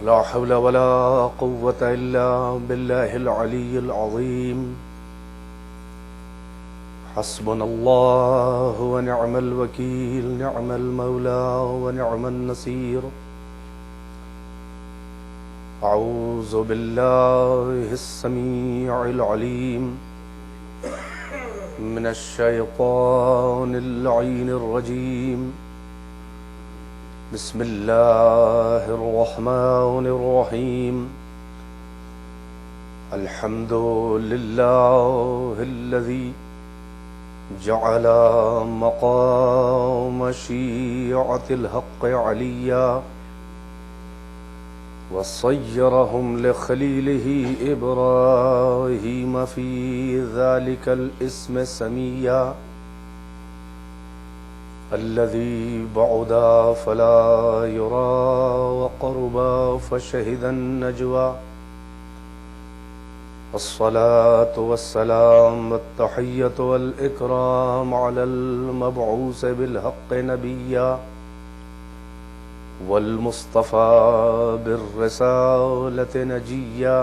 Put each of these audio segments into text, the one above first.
لا حول ولا قوة إلا بالله العلي العظيم. حسبنا الله ونعم الوكيل، نعم المولى ونعم النصير. أعوذ بالله السميع العليم من الشيطان اللعين الرجيم. بسم الله الرحمن الرحيم. الحمد لله الذي جعل مقام شيعة الحق عليا وصيرهم لخليله إبراهيم في ذلك الاسم سميا. الذي بعد فلا يرى وقرب فشهد النجوى. الصلاة والسلام والتحية والإكرام على المبعوث بالحق نبيا والمصطفى بالرسالة نجيا.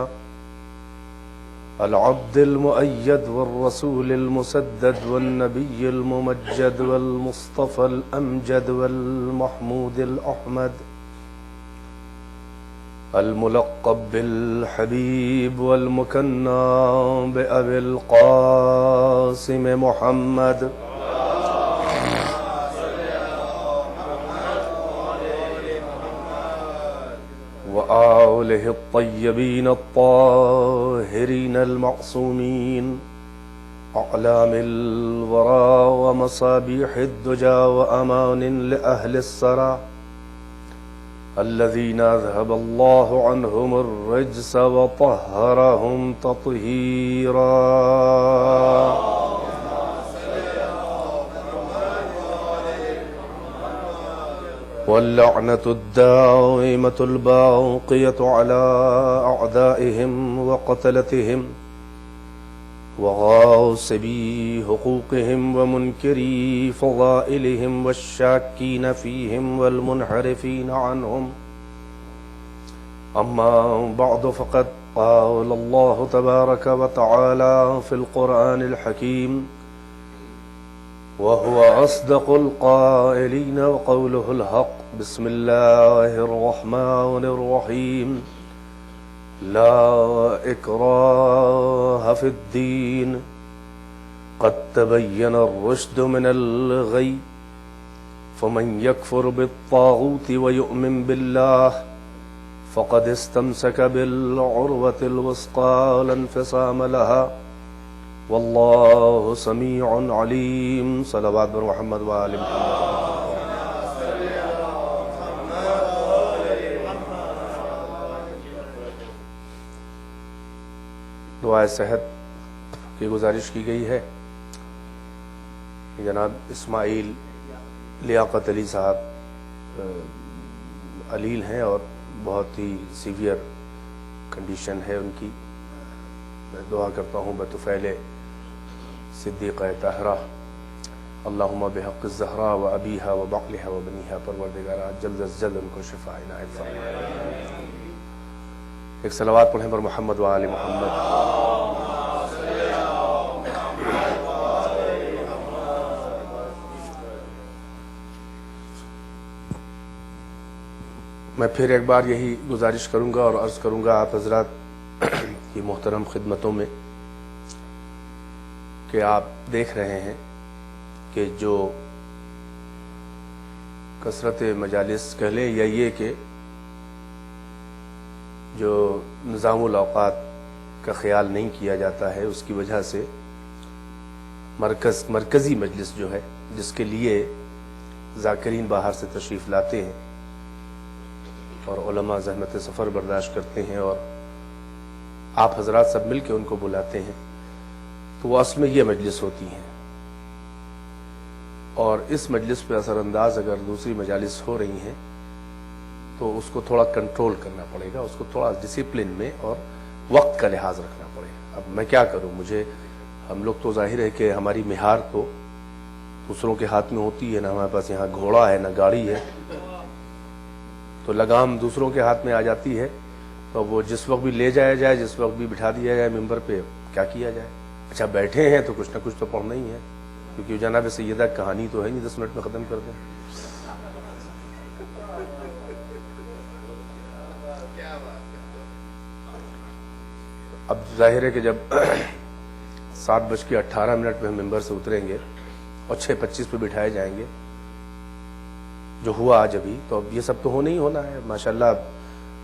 العبد المؤيد والرسول المسدد والنبي الممجد والمصطفى الأمجد والمحمود الأحمد الملقب بالحبيب والمكنى بأبي القاسم محمد وآله الطيبين الطاهرين المعصومين، أعلام الورى ومصابيح الدجى وأمان لأهل السرى، الذين أذهب الله عنهم الرجس وطهرهم تطهيرا. واللعنة الدائمة الباقية على أعدائهم وقتلتهم وغاصبي حقوقهم ومنكري فضائلهم والشاكين فيهم والمنحرفين عنهم. أما بعد، فقد قال الله تبارك وتعالى في القرآن الحكيم وهو أصدق القائلين وقوله الحق. بسم الله الرحمن الرحيم. لا إكراه في الدين، قد تبين الرشد من الغي، فمن يكفر بالطاغوت ويؤمن بالله فقد استمسك بالعروة الوثقى لا انفصام لها، والله سميع عليم. صلوات بر محمد وآل محمد. دعائے صحت کی گزارش کی گئی ہے. جناب اسماعیل لیاقت علی صاحب علیل ہیں اور بہت ہی سیویئر کنڈیشن ہے ان کی. میں دعا کرتا ہوں بطفیل صدیقہ طاہرہ، اللہم بحق الزہراء و ابیہا و بقلہا و بنیہا، پروردگارہ جلد از جلد ان کو شفا عنایت فرما. ایک صلوات پڑھیں بر محمد و آل محمد. میں پھر ایک بار یہی گزارش کروں گا اور عرض کروں گا آپ حضرات کی محترم خدمتوں میں کہ آپ دیکھ رہے ہیں کہ جو کثرت مجالس کہہ لیں یا یہ کہ جو نظام الاوقات کا خیال نہیں کیا جاتا ہے، اس کی وجہ سے مرکزی مجلس جو ہے جس کے لیے ذاکرین باہر سے تشریف لاتے ہیں اور علماء زحمت سفر برداشت کرتے ہیں اور آپ حضرات سب مل کے ان کو بلاتے ہیں، تو وہ اصل میں یہ مجلس ہوتی ہیں. اور اس مجلس پہ اثر انداز اگر دوسری مجالس ہو رہی ہیں تو اس کو تھوڑا کنٹرول کرنا پڑے گا، اس کو تھوڑا ڈسپلن میں اور وقت کا لحاظ رکھنا پڑے گا. اب میں کیا کروں، ہم لوگ تو ظاہر ہے کہ ہماری مہار تو دوسروں کے ہاتھ میں ہوتی ہے، نہ ہمارے پاس یہاں گھوڑا ہے نہ گاڑی ہے. تو لگام دوسروں کے ہاتھ میں آ جاتی ہے، تو وہ جس وقت بھی لے جایا جائے، جس وقت بھی بٹھا دیا جائے ممبر پہ، کیا کیا جائے؟ اچھا بیٹھے ہیں تو کچھ نہ کچھ تو پڑھنا ہی ہے، کیونکہ جناب سیدہ کہانی تو ہے نہیں 10 منٹ میں ختم کر دیں۔ اب ظاہر ہے کہ جب 7:18 پہ ہم ممبر سے اتریں گے اور 6:25 پہ بٹھائے جائیں گے، جو ہوا آج ابھی، تو اب یہ سب تو ہونا ہی ہونا ہے۔ ماشاءاللہ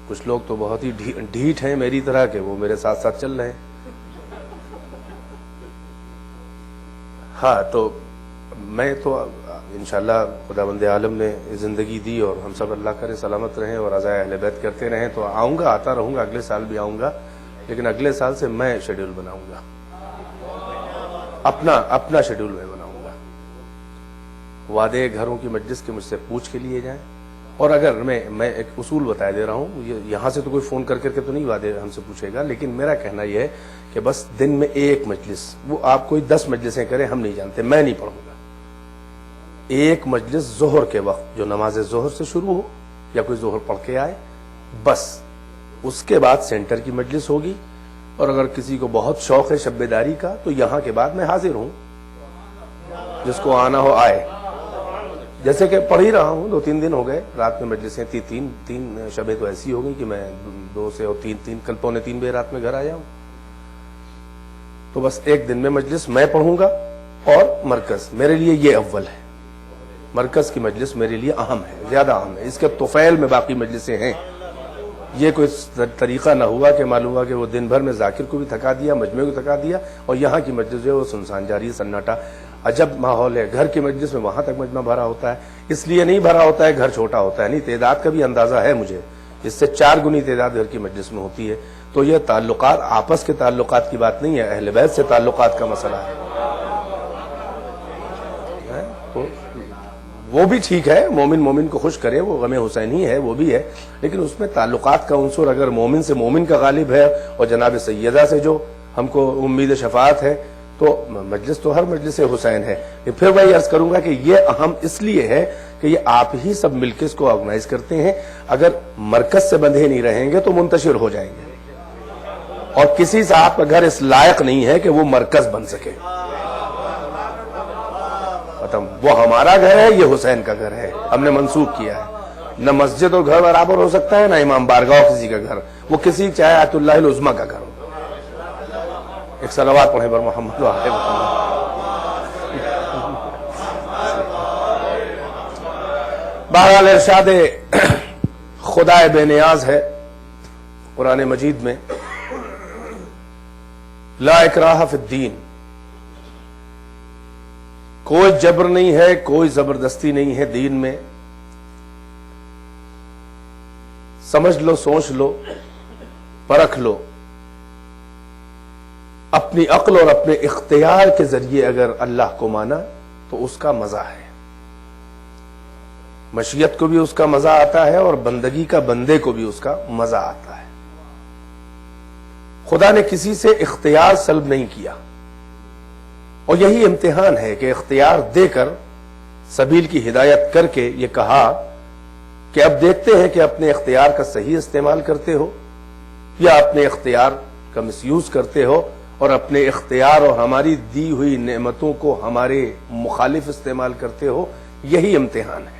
کچھ لوگ تو بہت ہی ڈھیٹ ہیں میری طرح کے، وہ میرے ساتھ ساتھ چل رہے ہیں۔ ہاں تو میں تو انشاءاللہ خداوند عالم نے زندگی دی اور ہم سب اللہ کرے سلامت رہیں اور عزائے اہل بیت کرتے رہیں، تو آؤں گا، آتا رہوں گا، اگلے سال بھی آؤں گا، لیکن اگلے سال سے میں شیڈول بناؤں گا، اپنا شیڈول میں بناؤں گا۔ وعدے گھروں کی مجلس کے مجھ سے پوچھ کے لیے جائیں، اور اگر میں ایک اصول بتا دے رہا ہوں، یہاں سے تو کوئی فون کر کے تو نہیں وعدے ہم سے پوچھے گا، لیکن میرا کہنا یہ ہے کہ بس دن میں ایک مجلس، وہ آپ کوئی 10 مجلسیں کریں، ہم نہیں جانتے، میں نہیں پڑھوں گا، ایک مجلس ظہر کے وقت جو نماز ظہر سے شروع ہو یا کوئی ظہر پڑھ کے آئے، بس اس کے بعد سینٹر کی مجلس ہوگی، اور اگر کسی کو بہت شوق ہے شب بیداری کا تو یہاں کے بعد میں حاضر ہوں، جس کو آنا ہو آئے، جیسے کہ پڑھ ہی رہا ہوں، 2-3 دن ہو گئے رات میں مجلسیں تھی، تین شبیں تو ایسی ہو گئی کہ میں 2 سے اور 3 کل 2:45 بجے رات میں گھر آیا ہوں۔ تو بس ایک دن میں مجلس میں پڑھوں گا، اور مرکز میرے لیے یہ اول ہے، مرکز کی مجلس میرے لیے اہم ہے، زیادہ اہم ہے، اس کے طفیل میں باقی مجلسیں ہیں۔ یہ کوئی طریقہ نہ ہوا کہ معلوم ہوا کہ وہ دن بھر میں ذاکر کو بھی تھکا دیا، مجمع کو تھکا دیا، اور یہاں کی مجلس جو ہے وہ سنسان جاری ہے، سناٹا، عجب ماحول ہے۔ گھر کی مجلس میں وہاں تک مجمع بھرا ہوتا ہے، اس لیے نہیں بھرا ہوتا ہے گھر چھوٹا ہوتا ہے، نہیں، تعداد کا بھی اندازہ ہے مجھے، اس سے 4 گنی تعداد گھر کی مجلس میں ہوتی ہے۔ تو یہ تعلقات آپس کے تعلقات کی بات نہیں ہے، اہل بیت سے تعلقات کا مسئلہ ہے۔ تو وہ بھی ٹھیک ہے، مومن کو خوش کرے، وہ غم حسینی ہے، وہ بھی ہے، لیکن اس میں تعلقات کا عنصر اگر مومن سے مومن کا غالب ہے، اور جناب سیدہ سے جو ہم کو امید شفاعت ہے، تو مجلس تو ہر مجلس حسین ہے۔ پھر وہی عرض کروں گا کہ یہ اہم اس لیے ہے کہ یہ آپ ہی سب مل کے اس کو آرگنائز کرتے ہیں، اگر مرکز سے بندھے نہیں رہیں گے تو منتشر ہو جائیں گے، اور کسی صاحب کا گھر اس لائق نہیں ہے کہ وہ مرکز بن سکے۔ وہ ہمارا گھر ہے، یہ حسین کا گھر ہے، ہم نے منسوخ کیا ہے۔ نہ مسجد اور گھر برابر ہو سکتا ہے، نہ امام بارگاہ کسی کا گھر، وہ کسی چاہے آیت اللہ العظمیٰ کا گھر ہو۔ ایک صلوات پڑھیں بر محمد و آل محمد۔ بہرحال ارشاد خدا بے نیاز ہے قرآن مجید میں، لا اکراہ فی الدین، کوئی جبر نہیں ہے، کوئی زبردستی نہیں ہے دین میں۔ سمجھ لو، سوچ لو، پرکھ لو، اپنی عقل اور اپنے اختیار کے ذریعے اگر اللہ کو مانا تو اس کا مزہ ہے، مشیت کو بھی اس کا مزہ آتا ہے، اور بندگی کا بندے کو بھی اس کا مزہ آتا ہے۔ خدا نے کسی سے اختیار سلب نہیں کیا، اور یہی امتحان ہے کہ اختیار دے کر سبیل کی ہدایت کر کے یہ کہا کہ اب دیکھتے ہیں کہ اپنے اختیار کا صحیح استعمال کرتے ہو یا اپنے اختیار کا مس یوز کرتے ہو، اور اپنے اختیار اور ہماری دی ہوئی نعمتوں کو ہمارے مخالف استعمال کرتے ہو، یہی امتحان ہے۔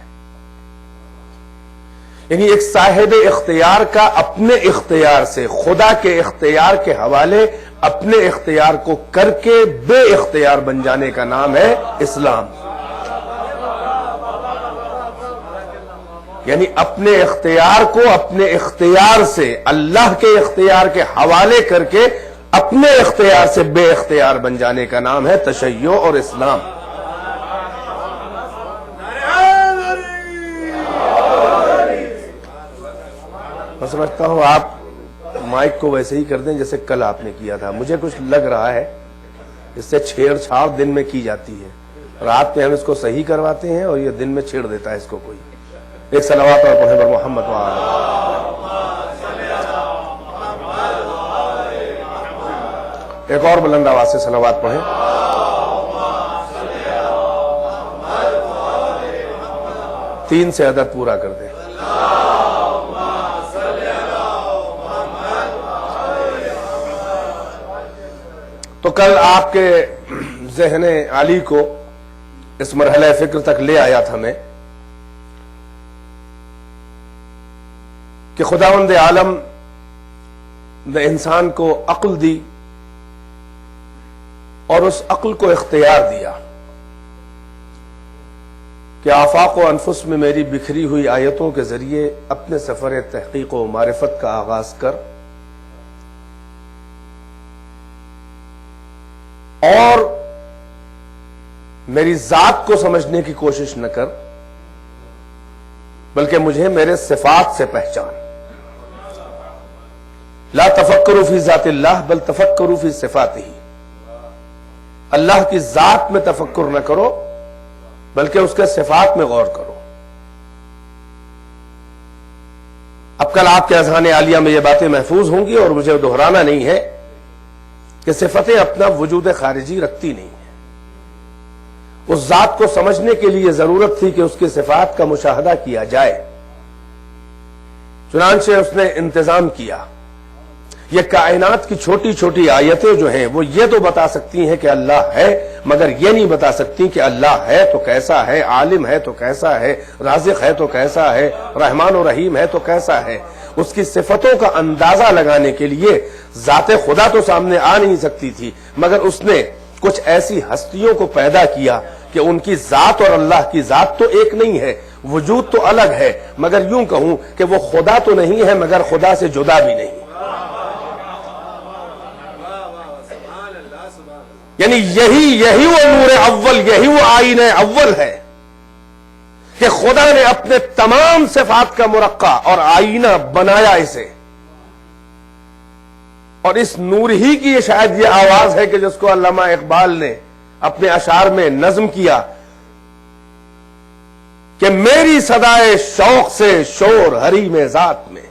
یعنی ایک صاحب اختیار کا اپنے اختیار سے خدا کے اختیار کے حوالے اپنے اختیار کو کر کے بے اختیار بن جانے کا نام ہے اسلام۔ یعنی اپنے اختیار کو اپنے اختیار سے اللہ کے اختیار کے حوالے کر کے اپنے اختیار سے بے اختیار بن جانے کا نام ہے تشیع اور اسلام۔ میں سمجھتا ہوں آپ مائک کو ویسے ہی کر دیں جیسے کل آپ نے کیا تھا، مجھے کچھ لگ رہا ہے اس سے چھیڑ چھاڑ دن میں کی جاتی ہے، رات میں ہم اس کو صحیح کرواتے ہیں اور یہ دن میں چھیڑ دیتا ہے اس کو کوئی۔ ایک صلوات اور پڑھیں بر محمد و آل محمد۔ ایک اور بلند آواز سے صلوات پڑھیں۔ 3 سے عدد پورا کر دیں۔ تو کل آپ کے ذہن عالی کو اس مرحلہ فکر تک لے آیا تھا میں کہ خداوند عالم نے انسان کو عقل دی اور اس عقل کو اختیار دیا کہ آفاق و انفس میں میری بکھری ہوئی آیتوں کے ذریعے اپنے سفر تحقیق و معرفت کا آغاز کر اور میری ذات کو سمجھنے کی کوشش نہ کر بلکہ مجھے میرے صفات سے پہچان. لا تفکروا فی ذات اللہ بل تفکروا فی صفاتہ. اللہ کی ذات میں تفکر نہ کرو بلکہ اس کے صفات میں غور کرو. اب کل آپ کے اذہان عالیہ میں یہ باتیں محفوظ ہوں گی اور مجھے دہرانا نہیں ہے کہ صفتیں اپنا وجود خارجی رکھتی نہیں ہیں. اس ذات کو سمجھنے کے لیے ضرورت تھی کہ اس کی صفات کا مشاہدہ کیا جائے. چنانچہ اس نے انتظام کیا. یہ کائنات کی چھوٹی چھوٹی آیتیں جو ہیں وہ یہ تو بتا سکتی ہیں کہ اللہ ہے، مگر یہ نہیں بتا سکتی کہ اللہ ہے تو کیسا ہے، عالم ہے تو کیسا ہے، رازق ہے تو کیسا ہے، رحمان و رحیم ہے تو کیسا ہے. اس کی صفتوں کا اندازہ لگانے کے لیے ذات خدا تو سامنے آ نہیں سکتی تھی، مگر اس نے کچھ ایسی ہستیوں کو پیدا کیا کہ ان کی ذات اور اللہ کی ذات تو ایک نہیں ہے، وجود تو الگ ہے، مگر یوں کہوں کہ وہ خدا تو نہیں ہے مگر خدا سے جدا بھی نہیں. یعنی یہی وہ نور اول، یہی وہ آئینہ اول ہے کہ خدا نے اپنے تمام صفات کا مرقع اور آئینہ بنایا اسے. اور اس نور ہی کی شاید یہ آواز ہے کہ جس کو علامہ اقبال نے اپنے اشعار میں نظم کیا کہ میری صدائے شوق سے شور حریم ذات میں،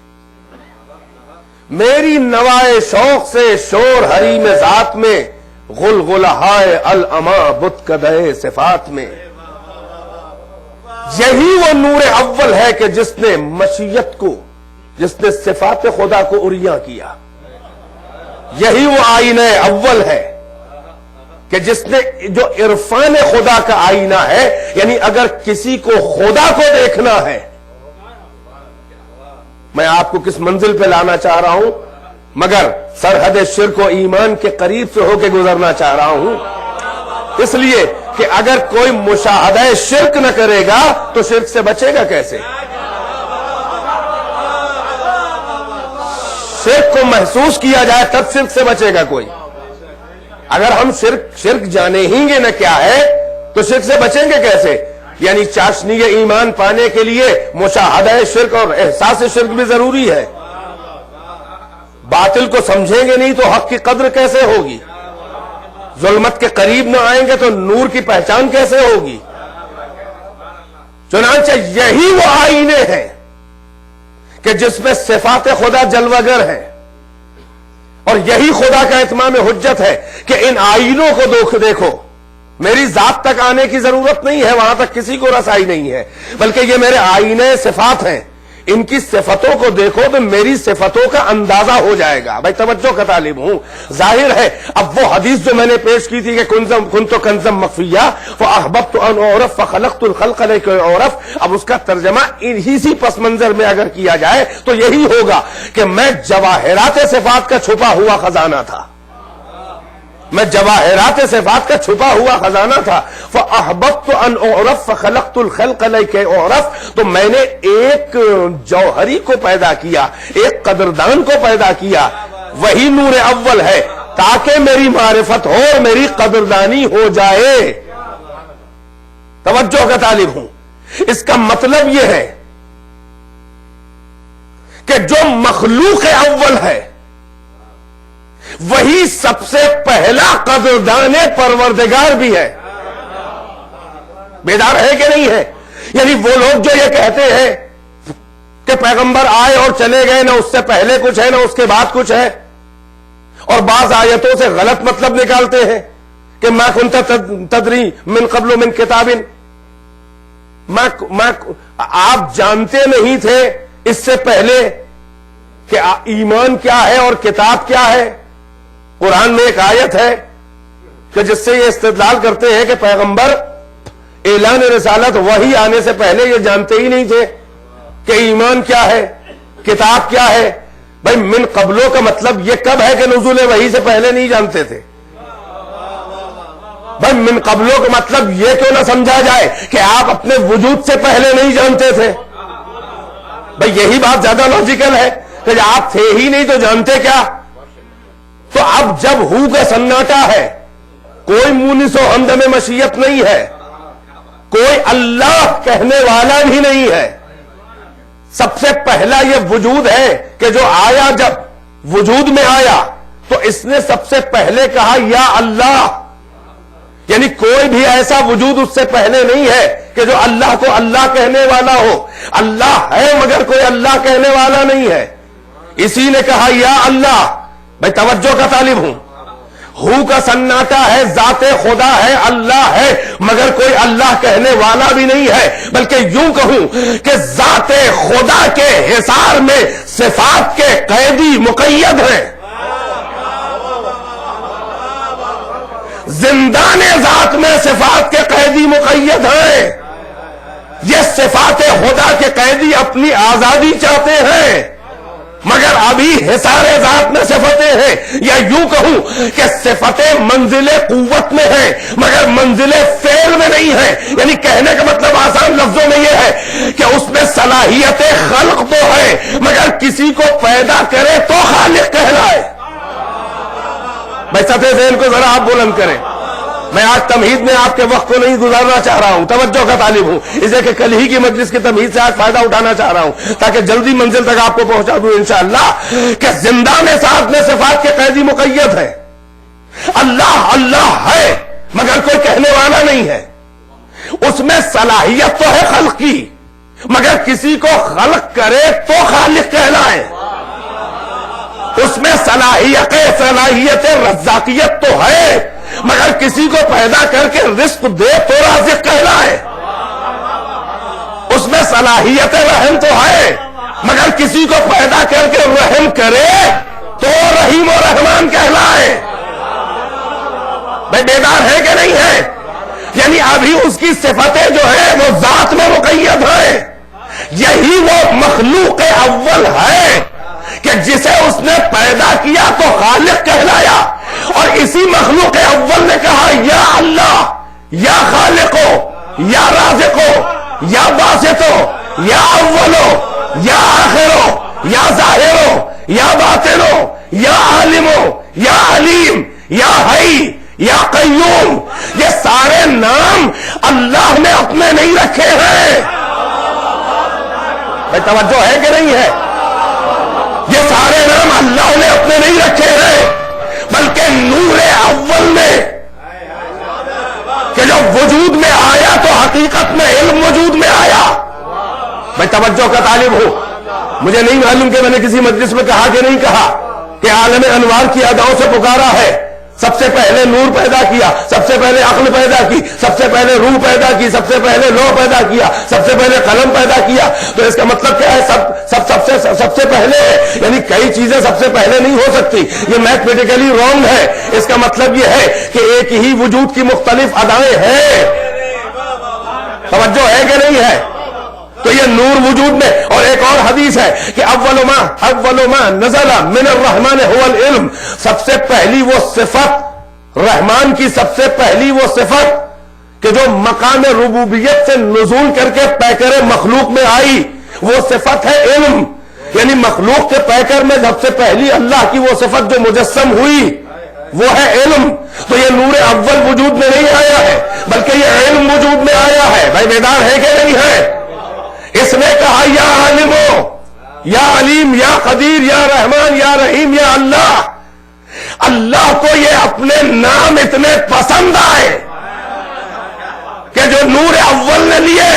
میری نوائے شوق سے شور حریم ذات میں، غلغلہائے الاما بت کدے صفات میں. یہی وہ نور اول ہے کہ جس نے مشیت کو، جس نے صفات خدا کو عریاں کیا. یہی وہ آئینہ اول ہے کہ جس نے جو عرفان خدا کا آئینہ ہے، یعنی اگر کسی کو خدا کو دیکھنا ہے، میں آپ کو کس منزل پہ لانا چاہ رہا ہوں مگر سرحد شرک و ایمان کے قریب سے ہو کے گزرنا چاہ رہا ہوں، اس لیے کہ اگر کوئی مشاہدہ شرک نہ کرے گا تو شرک سے بچے گا کیسے؟ شرک کو محسوس کیا جائے تب شرک سے بچے گا کوئی. اگر ہم شرک جانے ہی گے نہ کیا ہے تو شرک سے بچیں گے کیسے؟ یعنی چاشنی ایمان پانے کے لیے مشاہدہ شرک اور احساس شرک بھی ضروری ہے. باطل کو سمجھیں گے نہیں تو حق کی قدر کیسے ہوگی؟ ظلمت کے قریب نہ آئیں گے تو نور کی پہچان کیسے ہوگی؟ چنانچہ یہی وہ آئینے ہیں کہ جس میں صفات خدا جلوگر ہیں، اور یہی خدا کا اتمام حجت ہے کہ ان آئینوں کو دیکھو. میری ذات تک آنے کی ضرورت نہیں ہے، وہاں تک کسی کو رسائی نہیں ہے، بلکہ یہ میرے آئینے صفات ہیں. ان کی صفتوں کو دیکھو تو میری صفتوں کا اندازہ ہو جائے گا. بھائی توجہ کا طالب ہوں. ظاہر ہے اب وہ حدیث جو میں نے پیش کی تھی کہ کنت کنزم مخفیہ فاحببت ان اعرف فخلقت الخلق لکی اعرف، اب اس کا ترجمہ انہی سی پس منظر میں اگر کیا جائے تو یہی ہوگا کہ میں جواہرات صفات کا چھپا ہوا خزانہ تھا. میں جواہرات صفات کا چھپا ہوا خزانہ تھا. فاحببت ان اعرف فخلقت الخلق لکی اعرف، تو میں نے ایک جوہری کو پیدا کیا، ایک قدردان کو پیدا کیا. وہی نور اول ہے تاکہ میری معرفت ہو اور میری قدردانی ہو جائے. توجہ کا طالب ہوں. اس کا مطلب یہ ہے کہ جو مخلوق اول ہے وہی سب سے پہلا قدردان پروردگار بھی ہے. بیدار ہے کہ نہیں ہے؟ یعنی وہ لوگ جو یہ کہتے ہیں کہ پیغمبر آئے اور چلے گئے، نہ اس سے پہلے کچھ ہے نہ اس کے بعد کچھ ہے، اور بعض آیتوں سے غلط مطلب نکالتے ہیں کہ ما کنت تدری من قبل من کتاب، آپ جانتے نہیں تھے اس سے پہلے کہ ایمان کیا ہے اور کتاب کیا ہے. قرآن میں ایک آیت ہے کہ جس سے یہ استدلال کرتے ہیں کہ پیغمبر اعلان رسالت وحی آنے سے پہلے یہ جانتے ہی نہیں تھے کہ ایمان کیا ہے، کتاب کیا ہے. بھائی من قبلوں کا مطلب یہ کب ہے کہ نزول وحی سے پہلے نہیں جانتے تھے؟ بھائی من قبلوں کا مطلب یہ کیوں نہ سمجھا جائے کہ آپ اپنے وجود سے پہلے نہیں جانتے تھے؟ بھائی یہی بات زیادہ لاجیکل ہے کہ جب آپ تھے ہی نہیں تو جانتے کیا؟ تو اب جب ہو کا سناٹا ہے، کوئی مونس و ہمدم مشیت نہیں ہے، کوئی اللہ کہنے والا بھی نہیں ہے، سب سے پہلا یہ وجود ہے کہ جو آیا، جب وجود میں آیا تو اس نے سب سے پہلے کہا یا اللہ. یعنی کوئی بھی ایسا وجود اس سے پہلے نہیں ہے کہ جو اللہ کو اللہ کہنے والا ہو. اللہ ہے مگر کوئی اللہ کہنے والا نہیں ہے. اسی نے کہا یا اللہ. بھائی توجہ کا طالب ہوں. ہو کا سناٹا ہے، ذات خدا ہے، اللہ ہے، مگر کوئی اللہ کہنے والا بھی نہیں ہے. بلکہ یوں کہوں کہ ذات خدا کے حصار میں صفات کے قیدی مقید ہیں. زندان ذات میں صفات کے قیدی مقید ہیں. یہ صفات خدا کے قیدی اپنی آزادی چاہتے ہیں مگر ابھی حصار ذات میں صفتیں ہیں. یا یوں کہوں کہ صفتیں منزل قوت میں ہیں مگر منزل فعل میں نہیں ہیں. یعنی کہنے کا مطلب آسان لفظوں میں یہ ہے کہ اس میں صلاحیت خلق تو ہے مگر کسی کو پیدا کرے تو خالق کہلائے. بھائی سطح ذہن کو ذرا آپ بلند کریں. میں آج تمہید میں آپ کے وقت کو نہیں گزارنا چاہ رہا ہوں، توجہ کا طالب ہوں، اسے کہ کل ہی کی مجلس کی تمہید سے آج فائدہ اٹھانا چاہ رہا ہوں تاکہ جلدی منزل تک آپ کو پہنچا دوں انشاءاللہ. کہ زندان ذات میں صفات کے قیدی مقید ہے. اللہ اللہ ہے مگر کوئی کہنے والا نہیں ہے. اس میں صلاحیت تو ہے خلق کی مگر کسی کو خلق کرے تو خالق کہلائے. اس میں صلاحیت رزاقیت تو ہے مگر کسی کو پیدا کر کے رزق دے تو رازق کہلائے. اس میں صلاحیت رحم تو ہے مگر کسی کو پیدا کر کے رحم کرے تو رحیم و رحمان کہلائے. بھائی بیدار ہے کہ نہیں ہے؟ یعنی ابھی اس کی صفتیں جو ہے وہ ذات میں مقید ہیں. یہی وہ مخلوق اول ہے کہ جسے اس نے پیدا کیا تو خالق کہلایا. اور اسی مخلوق اول نے کہا یا اللہ، یا خالقو، یا رازقو، یا باسطو، یا اولو، یا آخرو، یا ظاہرو، یا باطنو، یا عالمو، یا علیم، یا حی، یا قیوم. یہ سارے نام اللہ نے اپنے نہیں رکھے ہیں. بھائی توجہ ہے کہ نہیں ہے؟ یہ سارے نام اللہ نے اپنے نہیں رکھے ہیں بلکہ نور اول میں کہ جو وجود میں آیا تو حقیقت میں علم وجود میں آیا. میں توجہ کا طالب ہوں. مجھے نہیں معلوم کہ میں نے کسی مجلس میں کہا کہ نہیں کہا کہ عالم انوار کی اداؤں سے پکارا ہے. سب سے پہلے نور پیدا کیا، سب سے پہلے عقل پیدا کی، سب سے پہلے روح پیدا کی، سب سے پہلے لوح پیدا کیا، سب سے پہلے قلم پیدا کیا. تو اس کا مطلب کیا ہے؟ سب سے پہلے ہے. یعنی کئی چیزیں سب سے پہلے نہیں ہو سکتی. یہ میتھمیٹیکلی رانگ ہے. اس کا مطلب یہ ہے کہ ایک ہی وجود کی مختلف ادائیں ہیں. توجہ ہے کہ نہیں ہے؟ تو یہ نور وجود میں. اور ایک اور حدیث ہے کہ اول ما نزل من الرحمن هو العلم. سب سے پہلی وہ صفت رحمان کی، سب سے پہلی وہ صفت کہ جو مقام ربوبیت سے نزول کر کے پیکر مخلوق میں آئی وہ صفت ہے علم. یعنی مخلوق کے پیکر میں سب سے پہلی اللہ کی وہ صفت جو مجسم ہوئی وہ ہے علم. تو یہ نور اول وجود میں نہیں آیا ہے بلکہ یہ علم وجود میں آیا ہے. بھائی بیدار ہے کہ نہیں ہے؟ اس نے کہا یا عالمو، یا علیم، یا قدیر، یا رحمان، یا رحیم، یا اللہ. اللہ کو یہ اپنے نام اتنے پسند آئے کہ جو نور اول نے لیے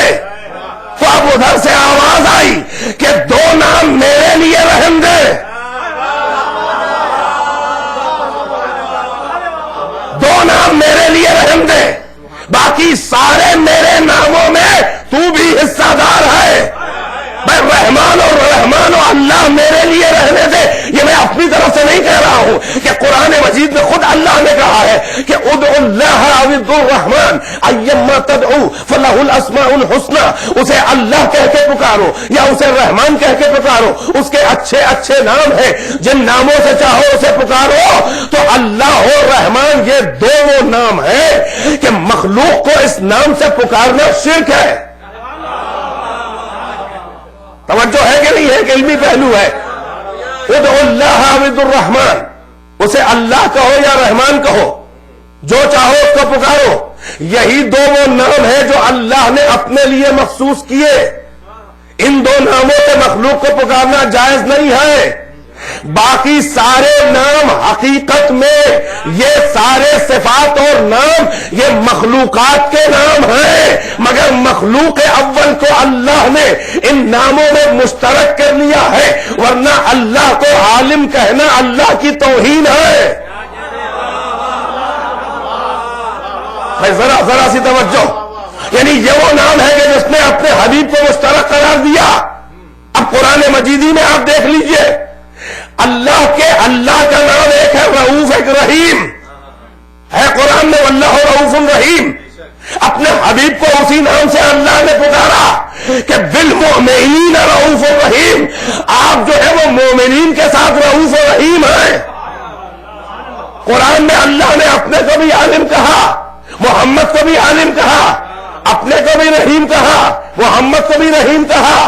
تو اب ادھر سے آواز آئی کہ دو نام میرے لیے رحم دے، دو نام میرے لیے رحم دے، باقی سارے میرے ناموں میں تو بھی حصہ دار ہے. میں رحمان اور اللہ میرے لیے رہنے دے. یہ میں اپنی طرف طرف سے نہیں کہہ رہا ہوں کہ قرآن مجید میں خود اللہ نے کہا ہے کہ ادعوا اللہ او ادعوا الرحمن ایما تدعو فلہ الاسماء الحسنى، اسے اللہ کہہ کے پکارو یا اسے رحمان کہہ کے پکارو، اس کے اچھے اچھے نام ہیں، جن ناموں سے چاہو اسے پکارو۔ تو اللہ اور رحمان یہ دو وہ نام ہیں کہ مخلوق کو اس نام سے پکارنا شرک ہے۔ توجہ ہے کہ نہیں ہے کہ علمی پہلو ہے؟ ادعوا اللہ او ادعوا الرحمن، اسے اللہ کہو یا رحمان کہو، جو چاہو اس کو پکارو۔ یہی دو وہ نام ہیں جو اللہ نے اپنے لیے مخصوص کیے۔ ان دو ناموں سے مخلوق کو پکارنا جائز نہیں ہے۔ باقی سارے نام حقیقت میں یہ سارے صفات اور نام یہ مخلوقات کے نام ہیں، مگر مخلوق اول کو اللہ نے ان ناموں میں مشترک کر لیا ہے، ورنہ اللہ کو عالم کہنا اللہ کی توہین ہے۔ ذرا سی توجہ، یعنی یہ وہ نام ہے کہ جس نے اپنے حبیب کو مشترک قرار دیا۔ اب قرآن مجیدی میں آپ دیکھ لیجئے، اللہ کا نام ایک ہے رؤوف، ایک رحیم ہے قرآن میں، واللہ رؤوف رحیم۔ اپنے حبیب کو اسی نام سے اللہ نے پکارا کہ بالمؤمنین رؤوف رحیم، آپ جو ہے وہ مومنین کے ساتھ رؤوف رحیم ہیں۔ قرآن میں اللہ نے اپنے کو بھی عالم کہا، محمد کو بھی عالم کہا، اپنے کو بھی رحیم کہا، محمد کو بھی رحیم کہا،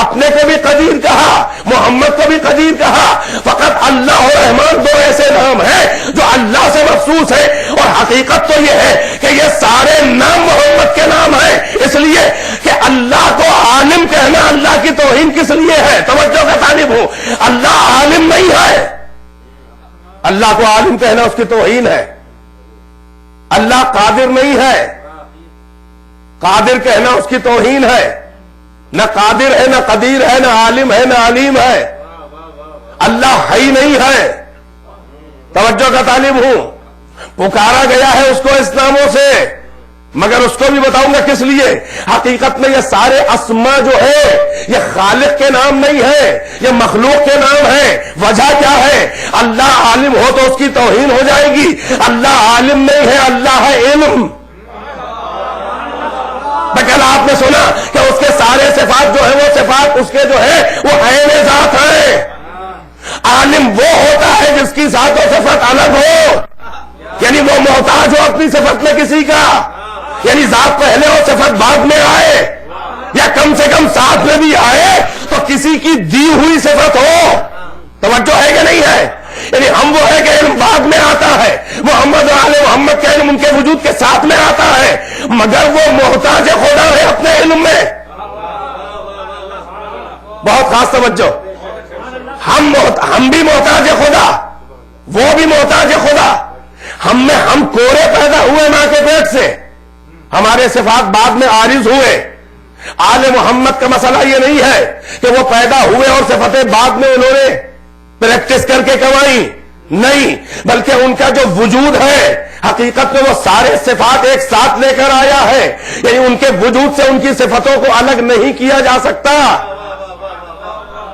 اپنے کو بھی قدیر کہا، محمد کو بھی قدیر کہا۔ فقط اللہ اور رحمان دو ایسے نام ہیں جو اللہ سے مخصوص ہیں، اور حقیقت تو یہ ہے کہ یہ سارے نام محمد کے نام ہیں، اس لیے کہ اللہ کو عالم کہنا اللہ کی توہین کس لیے ہے؟ توجہ کا طالب ہوں، اللہ عالم نہیں ہے، اللہ کو عالم کہنا اس کی توہین ہے۔ اللہ قادر نہیں ہے، قادر کہنا اس کی توہین ہے۔ نہ قادر ہے، نہ قدیر ہے، نہ عالم ہے، نہ علیم ہے۔ اللہ حی نہیں ہے، توجہ کا طالب ہوں۔ پکارا گیا ہے اس کو اس ناموں سے، مگر اس کو بھی بتاؤں گا کس لیے۔ حقیقت میں یہ سارے اسما جو ہے یہ خالق کے نام نہیں ہے، یہ مخلوق کے نام ہے۔ وجہ کیا ہے؟ اللہ عالم ہو تو اس کی توہین ہو جائے گی۔ اللہ عالم نہیں ہے، اللہ ہے علم۔ کل آپ نے سنا کہ اس کے سارے صفات جو ہے وہ صفات اس کے جو ہے وہ عین ذات ہیں۔ عالم وہ ہوتا ہے جس کی ذات و صفت الگ ہو، یعنی وہ محتاج ہو اپنی صفت میں کسی کا، یعنی ذات پہلے اور صفت بعد میں آئے، یا کم سے کم ساتھ میں بھی آئے تو کسی کی دی ہوئی صفت ہو۔ توجہ ہے کہ نہیں ہے؟ یعنی ہم وہ ہے کہ علم بعد میں آتا ہے، محمد اور آل محمد کا علم ان کے وجود کے ساتھ میں آتا ہے، مگر وہ محتاج خدا ہے اپنے علم میں۔ بہت خاص توجہ، ہم بھی محتاج خدا، وہ بھی محتاج خدا۔ ہم کورے پیدا ہوئے ماں کے پیٹ سے، ہمارے صفات بعد میں عارض ہوئے۔ آل محمد کا مسئلہ یہ نہیں ہے کہ وہ پیدا ہوئے اور صفتیں بعد میں انہوں نے پریکٹس کر کے کمائی، نہیں، بلکہ ان کا جو وجود ہے حقیقت میں وہ سارے صفات ایک ساتھ لے کر آیا ہے، یعنی ان کے وجود سے ان کی صفتوں کو الگ نہیں کیا جا سکتا۔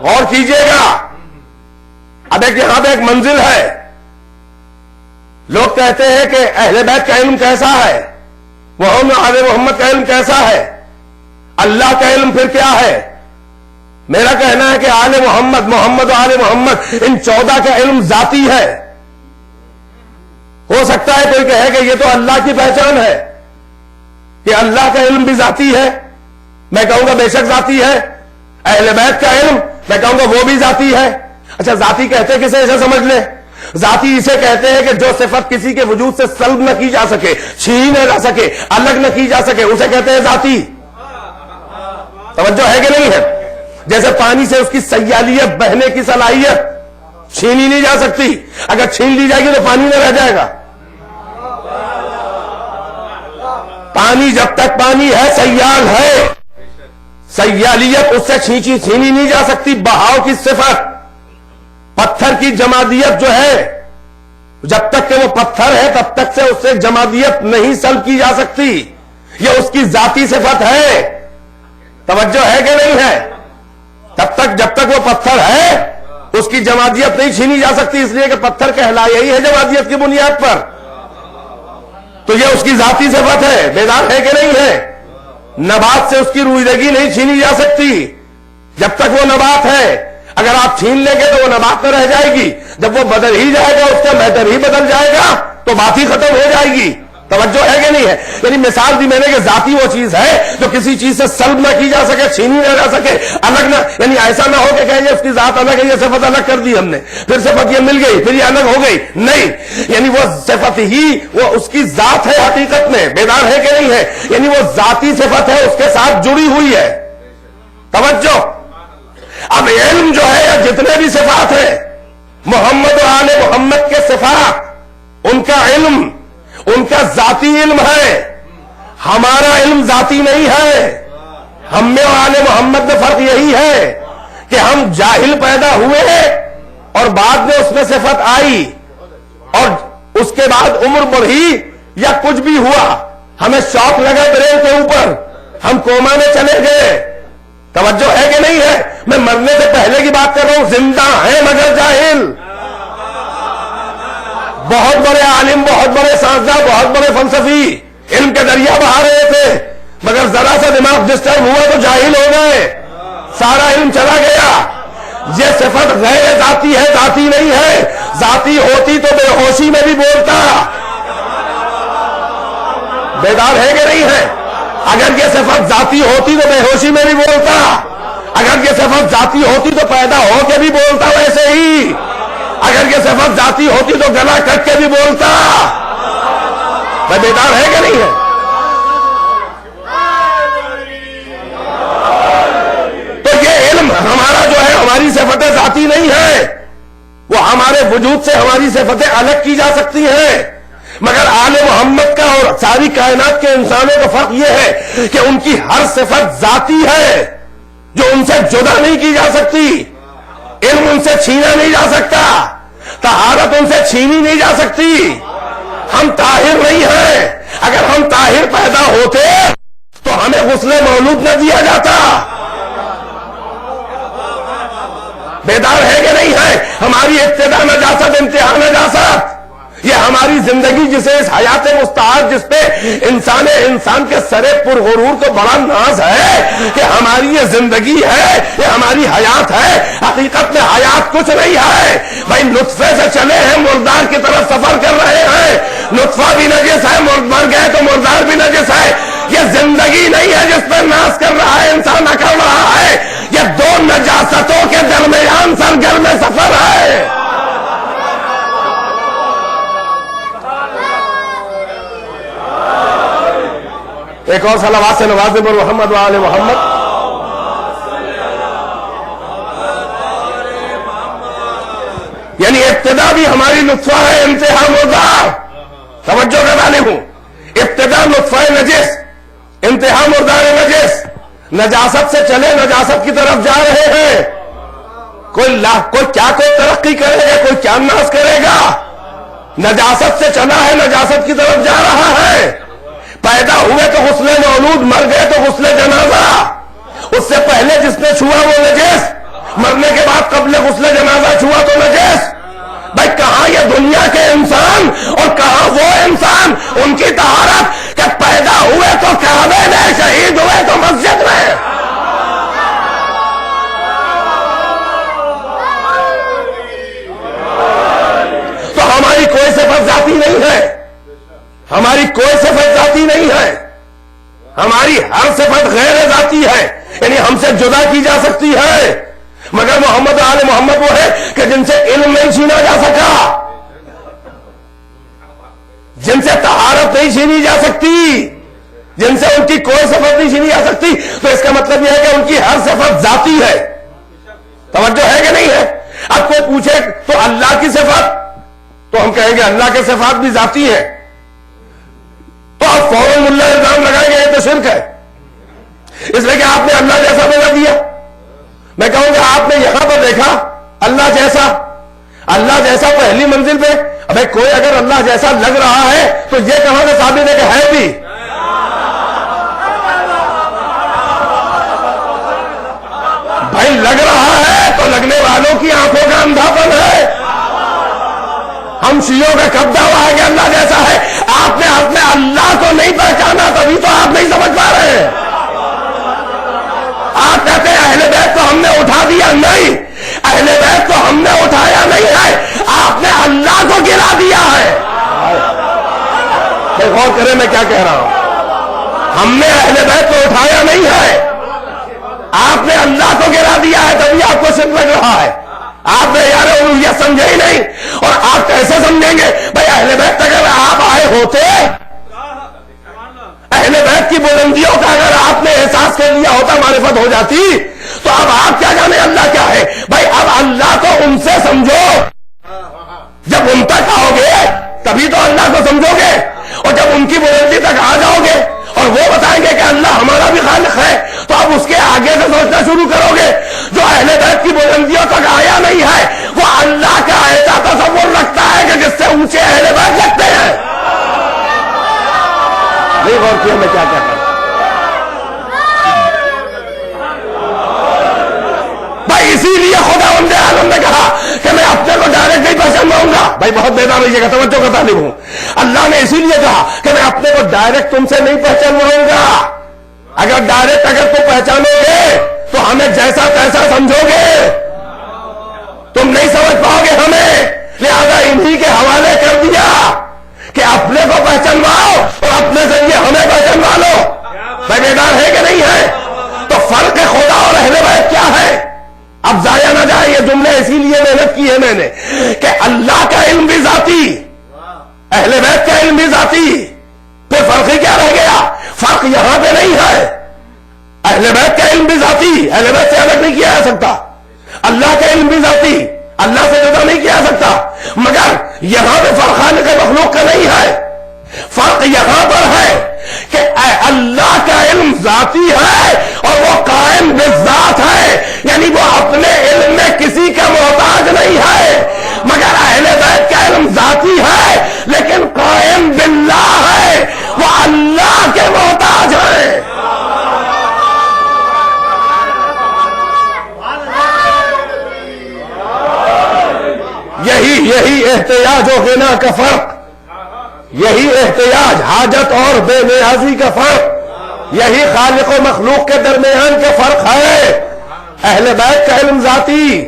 غور کیجئے گا، اب یہاں پہ ایک منزل ہے۔ لوگ کہتے ہیں کہ اہل بیت کا علم کیسا ہے، آل محمد کا علم کیسا ہے، اللہ کا علم پھر کیا ہے؟ میرا کہنا ہے کہ آل محمد و آل محمد ان 14 کا علم ذاتی ہے۔ ہو سکتا ہے کوئی کہے کہ یہ تو اللہ کی پہچان ہے کہ اللہ کا علم بھی ذاتی ہے، میں کہوں گا بے شک ذاتی ہے۔ اہل بیت کا علم میں کہوں گا وہ بھی ذاتی ہے۔ اچھا ذاتی کہتے کسے؟ اسے سمجھ لیں، ذاتی اسے کہتے ہیں کہ جو صفت کسی کے وجود سے سلب نہ کی جا سکے، چھینی نہ جا سکے، الگ نہ کی جا سکے، اسے کہتے ہیں ذاتی۔ توجہ ہے کہ نہیں ہے؟ جیسے پانی سے اس کی سیالیت، بہنے کی صلاحیت چھینی نہیں جا سکتی، اگر چھین لی جائے گی تو پانی نہ رہ جائے گا۔ پانی جب تک پانی ہے سیال ہے، سیالیت اس سے چھینی نہیں جا سکتی۔ بہاؤ کی صفت، پتھر کی جمادیت جو ہے، جب تک کہ وہ پتھر ہے تب تک سے اس سے جمادیت نہیں سلب کی جا سکتی، یہ اس کی ذاتی صفت ہے۔ توجہ ہے کہ نہیں ہے؟ جب تک وہ پتھر ہے اس کی جمادیت نہیں چھینی جا سکتی، اس لیے کہ پتھر کہلایا ہی ہے جمادیت کی بنیاد پر. تو یہ اس کی ذاتی صفت ہے. بیدار ہے کہ نہیں ہے؟ نبات سے اس کی رویدگی نہیں چھینی جا سکتی جب تک وہ نبات ہے. اگر آپ چھین لیں گے تو وہ نبات میں رہ جائے گی، جب وہ بدل ہی جائے گا، اس کا میٹر ہی بدل جائے گا تو بات ہی ختم ہو جائے گی. توجہ ہے کہ نہیں ہے؟ یعنی مثال دی میں نے کہ ذاتی وہ چیز ہے جو کسی چیز سے سلب نہ کی جا سکے، چھینی نہ جا سکے، الگ نہ، یعنی ایسا نہ ہو کہ کہیں اس کی ذات الگ ہے، یہ صفت الگ کر دی ہم نے، پھر صفت یہ مل گئی، پھر یہ الگ ہو گئی. نہیں، یعنی وہ صفت ہی وہ اس کی ذات ہے حقیقت میں. بیدار ہے کہ نہیں ہے؟ یعنی وہ ذاتی صفت ہے، اس کے ساتھ جڑی ہوئی ہے. توجہ. اب علم جو ہے یا جتنے بھی صفات ہیں، محمد و آل محمد کے صفات، ان کا علم، ان کا ذاتی علم ہے. ہمارا علم ذاتی نہیں ہے. ہم میں اور آل محمد میں فرق یہی ہے کہ ہم جاہل پیدا ہوئے اور بعد میں اس میں صفت آئی، اور اس کے بعد عمر بڑھی یا کچھ بھی ہوا، ہمیں شوق لگا برین کے اوپر، ہم کوما میں چلے گئے. توجہ ہے کہ نہیں ہے؟ میں مرنے سے پہلے کی بات کر رہا ہوں. زندہ ہیں مگر جاہل. بہت بڑے عالم، بہت بڑے سائنسداں، بہت بڑے فلسفی علم کے دریا بہا رہے تھے، مگر ذرا سا دماغ ڈسٹرب ہوا تو جاہل ہو گئے، سارا علم چلا گیا. یہ صفت غیر ذاتی ہے، ذاتی نہیں ہے. ذاتی ہوتی تو بے ہوشی میں بھی بولتا. بیدار ہے کہ نہیں ہے؟ اگر یہ صفت ذاتی ہوتی تو بے ہوشی میں بھی بولتا. اگر یہ صفت ذاتی ہوتی تو پیدا ہو کے بھی بولتا ویسے ہی. اگر یہ صفت ذاتی ہوتی تو گلا کٹ کے بھی بولتا. میں بیدار ہے کہ نہیں ہے؟ تو یہ علم ہمارا جو ہے، ہماری صفتیں ذاتی نہیں ہے، وہ ہمارے وجود سے ہماری صفتیں الگ کی جا سکتی ہیں. مگر آل محمد کا اور ساری کائنات کے انسانوں کا فرق یہ ہے کہ ان کی ہر صفت ذاتی ہے جو ان سے جدا نہیں کی جا سکتی. علم ان سے چھینا نہیں جا سکتا، طہارت ان سے چھینی نہیں جا سکتی. ہم طاہر نہیں ہیں. اگر ہم طاہر پیدا ہوتے تو ہمیں غسل مولود نہ دیا جاتا. بیدار ہے کہ نہیں ہے؟ ہماری ابتدا نجاست، انتہا نجاست. یہ ہماری زندگی جسے اس حیات مستعار، جس پہ انسان کے سرے پر غرور کو بڑا ناز ہے کہ ہماری یہ زندگی ہے، یہ ہماری حیات ہے. حقیقت میں حیات کچھ نہیں ہے بھائی. نطفے سے چلے ہیں، مردار کی طرف سفر کر رہے ہیں. نطفہ بھی نجس ہے، مر گئے تو مردار بھی نجس ہے. یہ زندگی نہیں ہے جس پہ ناز کر رہا ہے انسان، اکڑ رہا ہے. یہ دو نجاستوں کے درمیان سرگرم سفر ہے. ایک اور صلوات سے نوازے پر محمد و آل محمد. یعنی ابتدا بھی ہماری نطفہ ہے، انتہا مردار. توجہ کا طالب ہوں. ابتدا نطفہ نجس، انتہا مردار نجس. نجاست سے چلے نجاست کی طرف جا رہے ہیں. کوئی ترقی کرے گا، کوئی کیا ناز کرے گا. نجاست سے چلا ہے، نجاست کی طرف جا رہا ہے. پیدا ہوئے تو غسل مولود، مر گئے تو غسل جنازہ. اس سے پہلے جس نے چھوا وہ نجس، مرنے کے بعد قبل غسل جنازہ چھوا تو نجس. بھائی کہاں یہ دنیا کے انسان اور کہاں وہ انسان، ان کی طہارت کہ پیدا ہوئے تو کعبے میں، شہید ہوئے تو مسجد میں. تو ہماری کوئی صفت ذاتی نہیں ہے، ہماری کوئی صفت ذاتی نہیں ہے. ہماری ہر صفت غیر ذاتی ہے، یعنی ہم سے جدا کی جا سکتی ہے. مگر محمد آل محمد وہ ہے کہ جن سے علم نہیں چھینا جا سکا، جن سے طہارت نہیں چھینی جا سکتی، جن سے ان کی کوئی صفت نہیں چھینی جا سکتی. تو اس کا مطلب یہ ہے کہ ان کی ہر صفت ذاتی ہے. توجہ ہے کہ نہیں ہے؟ اب کوئی پوچھے تو اللہ کی صفت، تو ہم کہیں گے اللہ کے صفات بھی ذاتی ہے. تو آپ فوراً ملا الزام لگائیں گے یہ تو شرک ہے، اس لیے کہ آپ نے اللہ جیسا بنا دیا. میں کہوں گا آپ نے یہاں پر دیکھا اللہ جیسا، اللہ جیسا پہلی منزل پہ. ابھی کوئی اگر اللہ جیسا لگ رہا ہے تو یہ کہاں سے ثابت ہے کہ ہے بھی؟ بھائی لگ رہا ہے تو لگنے والوں کی آنکھوں کا کیا کہہ رہا ہوں. ہم نے اہل بیت کو اٹھایا نہیں ہے, آپ نے اللہ کو گرا دیا ہے, تبھی آپ کو شرک لگ رہا ہے. آپ نے یار یہ سمجھے ہی نہیں. اور آپ کیسے سمجھیں گے بھائی اہل بیت اگر آپ آئے ہوتے, اہل بیت کی بلندیوں کا اگر آپ نے احساس کر لیا ہوتا, معرفت ہو جاتی, تو اب آپ کیا جانے اللہ کیا ہے. بھائی اب اللہ کو ان سے سمجھو, جب ان تک آؤ گے تبھی تو اللہ کو سمجھو گے. اور جب ان کی بلندی تک آ جاؤ گے اور وہ بتائیں گے کہ اللہ ہمارا بھی خالق ہے, تو اب اس کے آگے سے سوچنا شروع کرو گے. جو اہل بیت کی بلندیوں تک آیا نہیں ہے وہ اللہ کا ایسا تصور رکھتا ہے کہ جس سے اونچے اہل بیت لگتے ہیں. نہیں غور کیا میں کیا کہتا ہوں بھائی. اسی لیے خدا عالم نے کہا کہ میں اپنے کو ڈائریکٹ نہیں پہچان پاؤں گا. بھائی بہت بیدار رہیے گا, توجہ کا طالب ہوں. اللہ نے اسی لیے کہا کہ میں اپنے کو ڈائریکٹ تم سے نہیں پہچان پاؤں گا. اگر ڈائریکٹ اگر تم پہچانو گے تو ہمیں جیسا تیسا سمجھو گے, تم نہیں سمجھ پاؤ گے ہمیں. لہذا انہی کے حوالے کر دیا کہ اپنے کو پہچانواؤ اور اپنے ذریعے ہمیں پہچانوا لو. بھائی بیدار ہے کہ نہیں ہے؟ تو فرق خدا اور اہل بیت کیا ہے؟ اب ضائع نہ جائے یہ جملے, اسی لیے محنت کی ہے میں نے کہ اللہ کا علم بھی ذاتی, اہل بیت کا علم بھی ذاتی. پھر فرق ہی کیا رہ گیا؟ فرق یہاں پہ نہیں ہے. اہل بیت کا علم بھی ذاتی, اہل بیت سے الگ نہیں کیا جا سکتا. اللہ کا علم بھی ذاتی, اللہ سے جدا نہیں کیا جا سکتا. مگر یہاں پہ فرق خالق مخلوق کا نہیں ہے. فرق یہاں پر ہے کہ اللہ کا علم ذاتی ہے اور وہ قائم بالذات ہے, یعنی وہ اپنے علم میں کسی کا محتاج نہیں ہے. مگر اہل بیت کا علم ذاتی ہے لیکن قائم باللہ ہے, وہ اللہ کے محتاج ہے. یہی احتیاج و غنا کا فرق, یہی احتیاج حاجت اور بے نیازی کا فرق, یہی خالق و مخلوق کے درمیان کا فرق ہے. اہل بیت کا علم ذاتی,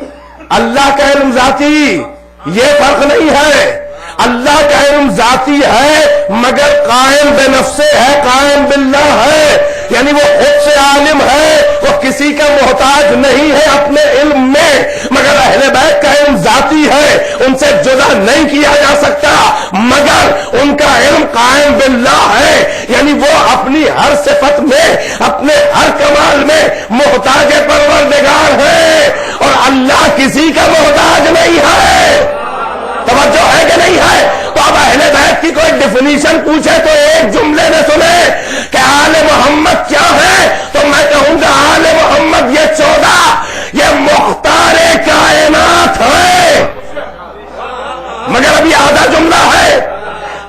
اللہ کا علم ذاتی, یہ فرق نہیں ہے. اللہ کا علم ذاتی ہے مگر قائم بے نفسے ہے, قائم باللہ ہے, یعنی وہ خود سے عالم ہے, وہ کسی کا محتاج نہیں ہے اپنے علم میں. مگر اہل بیت کا علم ذاتی ہے, ان سے جدا نہیں کیا جا سکتا, مگر ان کا علم قائم باللہ ہے, یعنی وہ اپنی ہر صفت میں, اپنے ہر کمال میں محتاج پروردگار ہے اور اللہ کسی کا محتاج نہیں ہے. توجہ ہے کہ نہیں ہے؟ تو اب اہل بیت کی کوئی ڈیفینیشن پوچھے تو ایک جملے میں سنے کہ آل محمد کیا ہے, تو میں کہوں گا آل محمد یہ 14 یہ مختار کائنات ہے. مگر ابھی آدھا جملہ ہے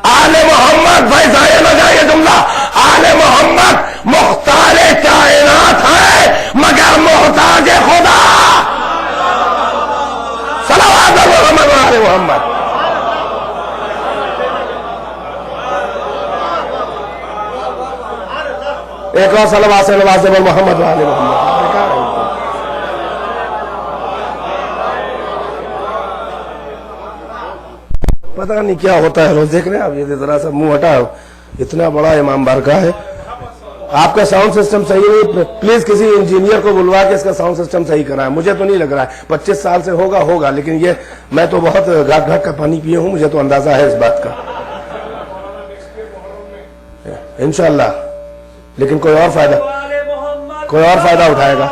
آل محمد, بھائی ضائع نہ جائے یہ جملہ. آل محمد مختار کائنات ہے مگر محتاج خدا. صلوات محمد آل محمد. ایک اور صلوات سے نواز محمد آل محمد. پتہ نہیں کیا ہوتا ہے روز. دیکھ رہے ہیں آپ, یہ ذرا سا منہ ہٹا, اتنا بڑا امام بارگاہ ہے. آپ کا ساؤنڈ سسٹم صحیح نہیں, پلیز کسی انجینئر کو بلوا کے اس کا ساؤنڈ سسٹم صحیح کرائیں. مجھے تو نہیں لگ رہا ہے 25 سال سے ہوگا, لیکن یہ میں تو بہت گھاٹ گھاٹ کا پانی پیے ہوں, مجھے تو اندازہ ہے اس بات کا انشاءاللہ. لیکن کوئی اور فائدہ اٹھائے گا.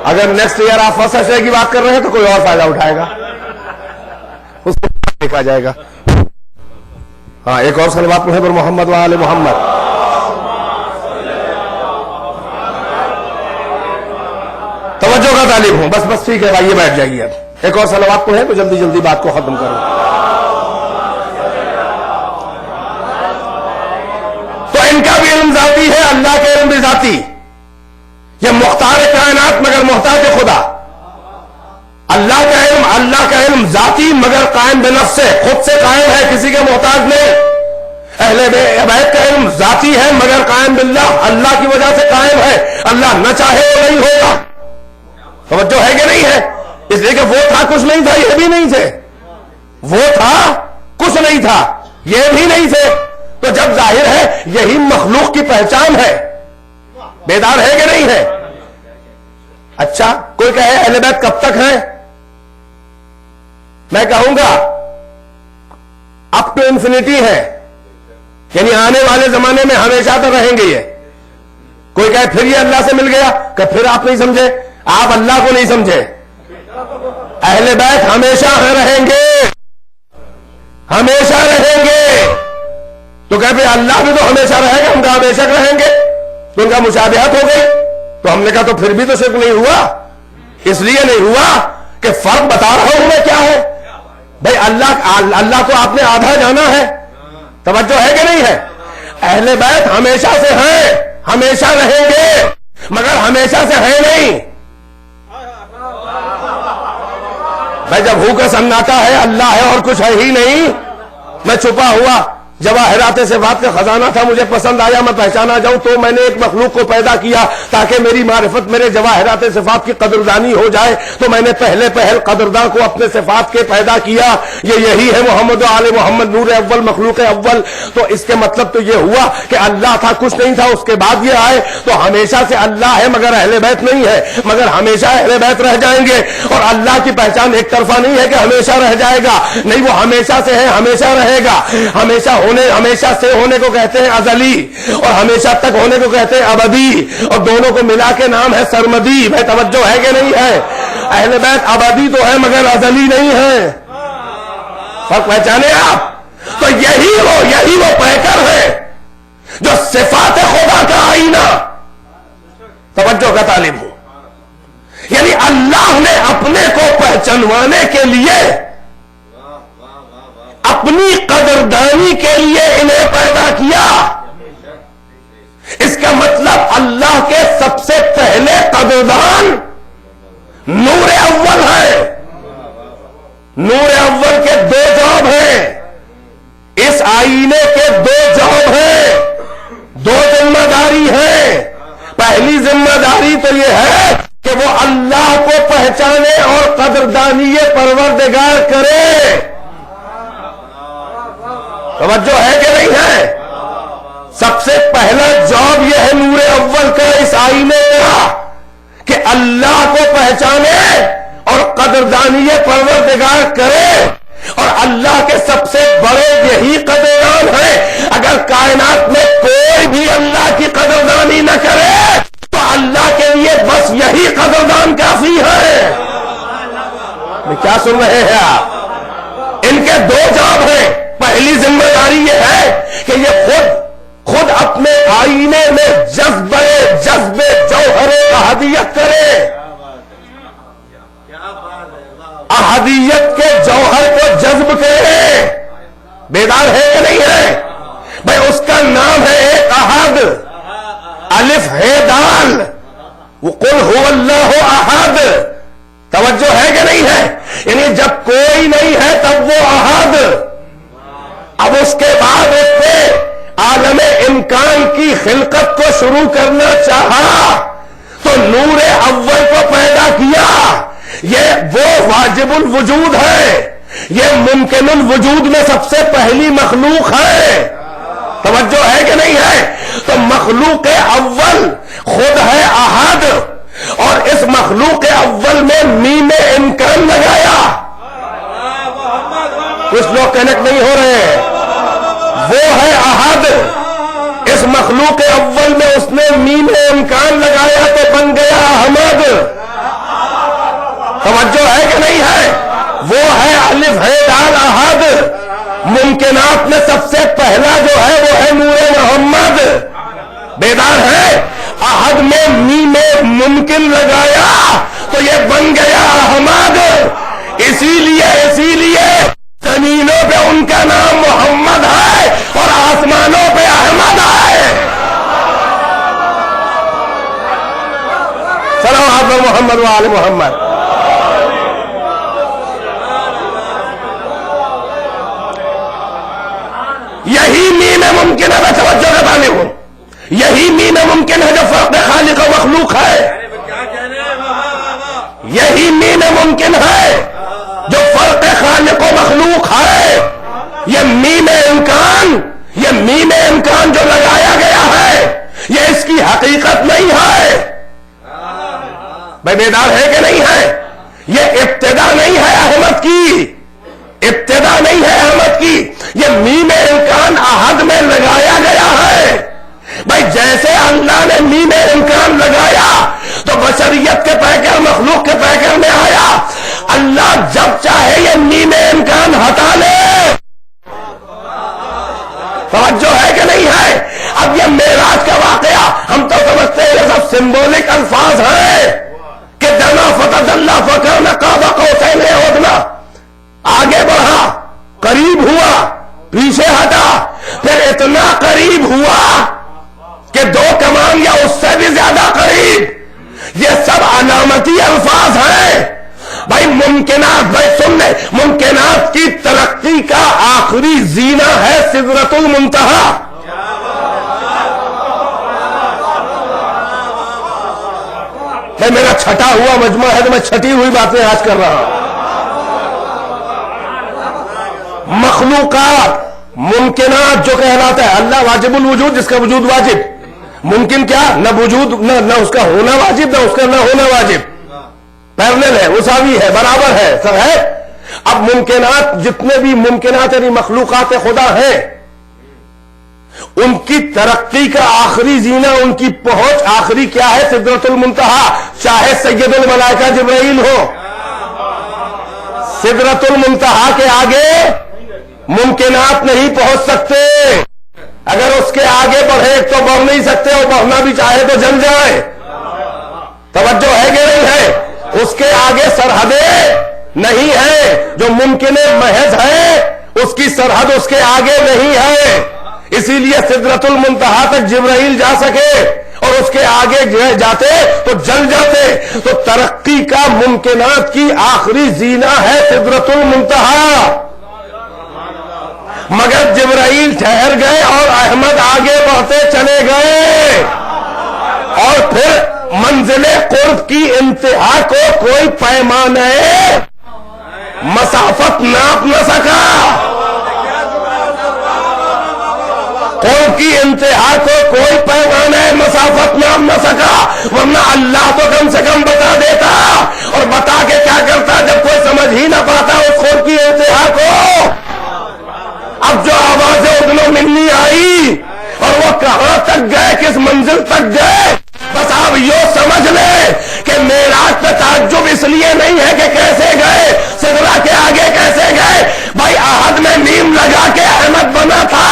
اگر نیکسٹ ایئر آپ فرسٹ اشرے کی بات کر رہے ہیں تو کوئی اور فائدہ اٹھائے گا, اس کو دیکھا جائے گا. ہاں ایک اور صلوات پڑھیں پر محمد و آل محمد. توجہ کا طالب ہوں, بس ٹھیک ہے بھائی, یہ بیٹھ جائیے. اب ایک اور صلوات پڑھیں تو جلدی جلدی بات کو ختم کروں. تو ان کا بھی علم ذاتی ہے, اللہ کا علم بھی ذاتی. یہ مختار کائنات مگر محتاج خدا. اللہ کا علم ذاتی مگر قائم بنفس سے, خود سے قائم ہے, کسی کے محتاج نہیں. اہل بیت کا علم ذاتی ہے مگر قائم باللہ, اللہ کی وجہ سے قائم ہے, اللہ نہ چاہے وہ نہیں ہوگا. توجہ ہے کہ نہیں ہے؟ اس لیے کہ وہ تھا کچھ نہیں تھا, یہ بھی نہیں تھے, وہ تھا کچھ نہیں تھا، یہ بھی نہیں تھے، تو جب ظاہر ہے یہی مخلوق کی پہچان ہے، بیدار ہے کہ نہیں ہے؟ اچھا کوئی کہے اہل بیت کب تک ہیں؟ میں کہوں گا اپ ٹو انفینٹی ہے، یعنی آنے والے زمانے میں ہمیشہ تو رہیں گے یہ۔ کوئی کہے پھر یہ اللہ سے مل گیا، کہ پھر آپ نہیں سمجھے، آپ اللہ کو نہیں سمجھے۔ اہل بیت ہمیشہ رہیں گے، ہمیشہ رہیں گے۔ تو کہ اللہ بھی تو ہمیشہ رہے گا، ہم کہا ہمیشہ رہیں گے، تو ان کا مشابہت ہو گئی۔ تو ہم نے کہا تو پھر بھی تو شرک نہیں ہوا، اس لیے نہیں ہوا کہ فرق بتا رہا ہوں میں کیا ہے۔ بھائی اللہ کو آپ نے آدھا جانا ہے، توجہ ہے کہ نہیں ہے؟ اہل بیت ہمیشہ سے ہیں، ہمیشہ رہیں گے، مگر ہمیشہ سے ہے نہیں۔ بھائی جب ہو کا سناٹا ہے، اللہ ہے اور کچھ ہے ہی نہیں، میں چھپا ہوا جواہرات صفات کا خزانہ تھا، مجھے پسند آیا، میں پہچانا جاؤں، تو میں نے ایک مخلوق کو پیدا کیا تاکہ میری معرفت میرے جواہرات صفات کی قدردانی ہو جائے، تو میں نے پہل قدرداں کو اپنے صفات کے پیدا کیا۔ یہی ہے محمد و آل محمد، نور اول مخلوق اول۔ تو اس کے مطلب تو یہ ہوا کہ اللہ تھا، کچھ نہیں تھا، اس کے بعد یہ آئے، تو ہمیشہ سے اللہ ہے مگر اہل بیت نہیں ہے، مگر ہمیشہ اہل بیت رہ جائیں گے۔ اور اللہ کی پہچان ایک طرفہ نہیں ہے کہ ہمیشہ رہ جائے گا، نہیں، وہ ہمیشہ سے ہے، ہمیشہ رہے گا۔ ہمیشہ سے ہونے کو کہتے ہیں ازلی، اور ہمیشہ تک ہونے کو کہتے ہیں ابدی، اور دونوں کو ملا کے نام ہے سرمدی۔ بھائی توجہ ہے کہ نہیں ہے؟ اہل بیت ابدی تو ہے مگر ازلی نہیں ہے، فرق پہچانے آپ؟ تو یہی وہ پیکر ہے جو صفات خدا کا آئینہ، توجہ کا طالب ہوں، یعنی اللہ نے اپنے کو پہچانوانے کے لیے، اپنی قدردانی کے لیے انہیں پیدا کیا۔ اس کا مطلب اللہ کے سب سے پہلے قدردان نور اول ہے۔ نور اول کے دو جاب ہیں، اس آئینے کے دو جاب ہیں، دو ذمہ داری ہے۔ پہلی ذمہ داری تو یہ ہے کہ وہ اللہ کو پہچانے اور قدردانی پروردگار کرے۔ توجہ ہے کہ نہیں ہے؟ سب سے پہلا جاب یہ ہے نور اول کا اس آئینے کا کہ اللہ کو پہچانے اور قدردانی پروردگار کرے، اور اللہ کے سب سے بڑے یہی قدردان ہیں۔ اگر کائنات میں کوئی بھی اللہ کی قدردانی نہ کرے تو اللہ کے لیے بس یہی قدردان کافی ہے۔ کیا سن رہے ہیں آپ؟ ان کے دو جاب ہیں۔ پہلی ذمہ داری یہ ہے کہ یہ خود اپنے آئینے میں جذب جوہر احدیت کرے، احدیت کے جوہر کو جذب کرے۔ بیدار ہے کہ نہیں ہے؟ بھائی اس کا نام ہے ایک احد، الف ہے دال، وہ قل هو اللہ احد۔ توجہ ہے کہ نہیں ہے؟ یعنی جب کوئی نہیں ہے تب وہ احد۔ اب اس کے بعد اس نے عالم امکان کی خلقت کو شروع کرنا چاہا تو نور اول کو پیدا کیا۔ یہ وہ واجب الوجود ہے، یہ ممکن الوجود میں سب سے پہلی مخلوق ہے۔ توجہ ہے کہ نہیں ہے؟ تو مخلوق اول خود ہے احد، اور اس مخلوق اول میں میم امکان لگایا۔ کچھ لوگ کنیکٹ نہیں ہو رہے ہیں۔ وہ ہے احد، اس مخلوق اول میں اس نے میم امکان لگایا تو بن گیا احمد۔ توجہ ہے کہ نہیں ہے؟ وہ ہے الف ہے دال احد، ممکنات میں سب سے پہلا جو ہے وہ ہے نور محمد۔ بیدار ہے؟ احد میں میم ممکن لگایا تو یہ بن گیا احمد۔ اسی لیے زمینوں پہ ان کا نام محمد ہے اور آسمانوں پہ احمد ہے۔ صلوات محمد و آل محمد۔ یہی میم ممکن ہے، میں توجہ کا طالب ہوں، یہی میم ممکن ہے جو فرق خالق و مخلوق ہے۔ یہی میم ممکن ہے جو فرق خالق و مخلوق ہے۔ میم امکان، یہ میم امکان جو لگایا گیا ہے یہ اس کی حقیقت نہیں ہے. بھائی بیدار ہے کہ نہیں ہے؟ یہ ابتدا نہیں ہے احمد کی، ابتدا نہیں ہے احمد کی، یہ میم امکان احد میں لگایا گیا ہے. بھائی جیسے اللہ نے میم امکان لگایا تو بشریت کے پیکر مخلوق کے پیکر میں آیا. اللہ جب چاہے یہ میم امکان ہٹا لے. توجہ ہے کہ نہیں ہے؟ اب یہ معراج کا واقعہ ہم تو سمجھتے ہیں یہ سب سمبولک الفاظ ہیں کہ دنا فتدلی فکان قاب قوسین او ادنی، آگے بڑھا، قریب ہوا، پیچھے ہٹا، پھر اتنا قریب ہوا کہ 2 کمان یا اس سے بھی زیادہ قریب. یہ سب علامتی الفاظ ہیں. بھائی ممکنات، بھائی سن لیں، ممکنات کی ترقی کا آخری زینہ ہے سدرۃ المنتہا. بھائی میرا چھٹا ہوا مجمع ہے تو میں چھٹی ہوئی باتیں آج کر رہا ہوں. مخلوقات، ممکنات جو کہلاتا ہے، اللہ واجب الوجود جس کا وجود واجب، ممکن کیا؟ نہ وجود، نہ اس کا ہونا واجب، نہ اس کا نہ ہونا واجب، پیرلل ہے، مساوی ہے، برابر ہے، سب ہے. اب ممکنات، جتنے بھی ممکنات یعنی مخلوقات خدا ہیں، ان کی ترقی کا آخری زینہ، ان کی پہنچ آخری کیا ہے؟ سدرۃ المنتہا. چاہے سید الملائکہ جبرائیل ہو، سدرۃ المنتہا کے آگے ممکنات نہیں پہنچ سکتے. اگر اس کے آگے بڑھے تو بڑھ نہیں سکتے، اور بڑھنا بھی چاہے تو جل جائے. توجہ ہے کہ نہیں ہے؟ اس کے آگے سرحدیں نہیں ہے. جو ممکن محض ہے اس کی سرحد اس کے آگے نہیں ہے. اسی لیے سدرۃ المنتہا تک جبرائیل جا سکے، اور اس کے آگے جاتے تو جل جاتے. تو ترقی کا ممکنات کی آخری زینہ ہے سدرۃ المنتہا. مگر جبرائیل ٹھہر گئے اور احمد آگے بڑھتے چلے گئے، اور پھر منزل قرب کی انتہا کو کوئی پیمانے مسافت ناپ نہ سکا. قرب کی انتہا کو کوئی پیمانے مسافت ناپ نہ سکا. ورنہ اللہ تو کم سے کم بتا دیتا، اور بتا کے کیا کرتا جب کوئی سمجھ ہی نہ پاتا اس قرب کی انتہا کو. اب جو آوازیں ادنو منی آئی اور وہ کہاں تک گئے، کس منزل تک گئے، بس آپ یوں سمجھ لیں کہ معراج پہ تعجب اس لیے نہیں ہے کہ کیسے گئے، سدرہ کے آگے کیسے گئے. بھائی احد میں میم لگا کے احمد بنا تھا.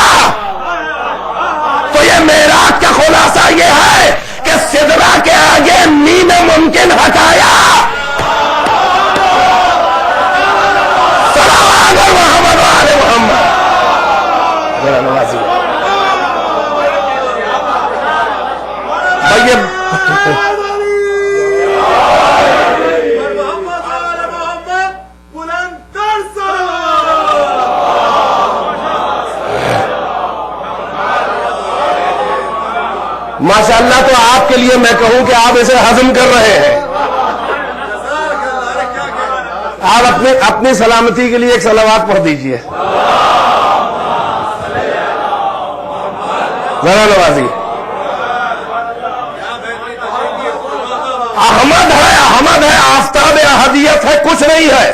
تو یہ معراج کا خلاصہ یہ ہے کہ سدرہ کے آگے میم ممکن ہٹایا. صلوات محمد وآل محمد. ماشاءاللہ. تو آپ کے لیے میں کہوں کہ آپ اسے ہضم کر رہے ہیں. آپ اپنی سلامتی کے لیے ایک صلوات پڑھ دیجئے. ذرا نوازی. احمد ہے، آفتاب احدیت ہے، کچھ نہیں ہے.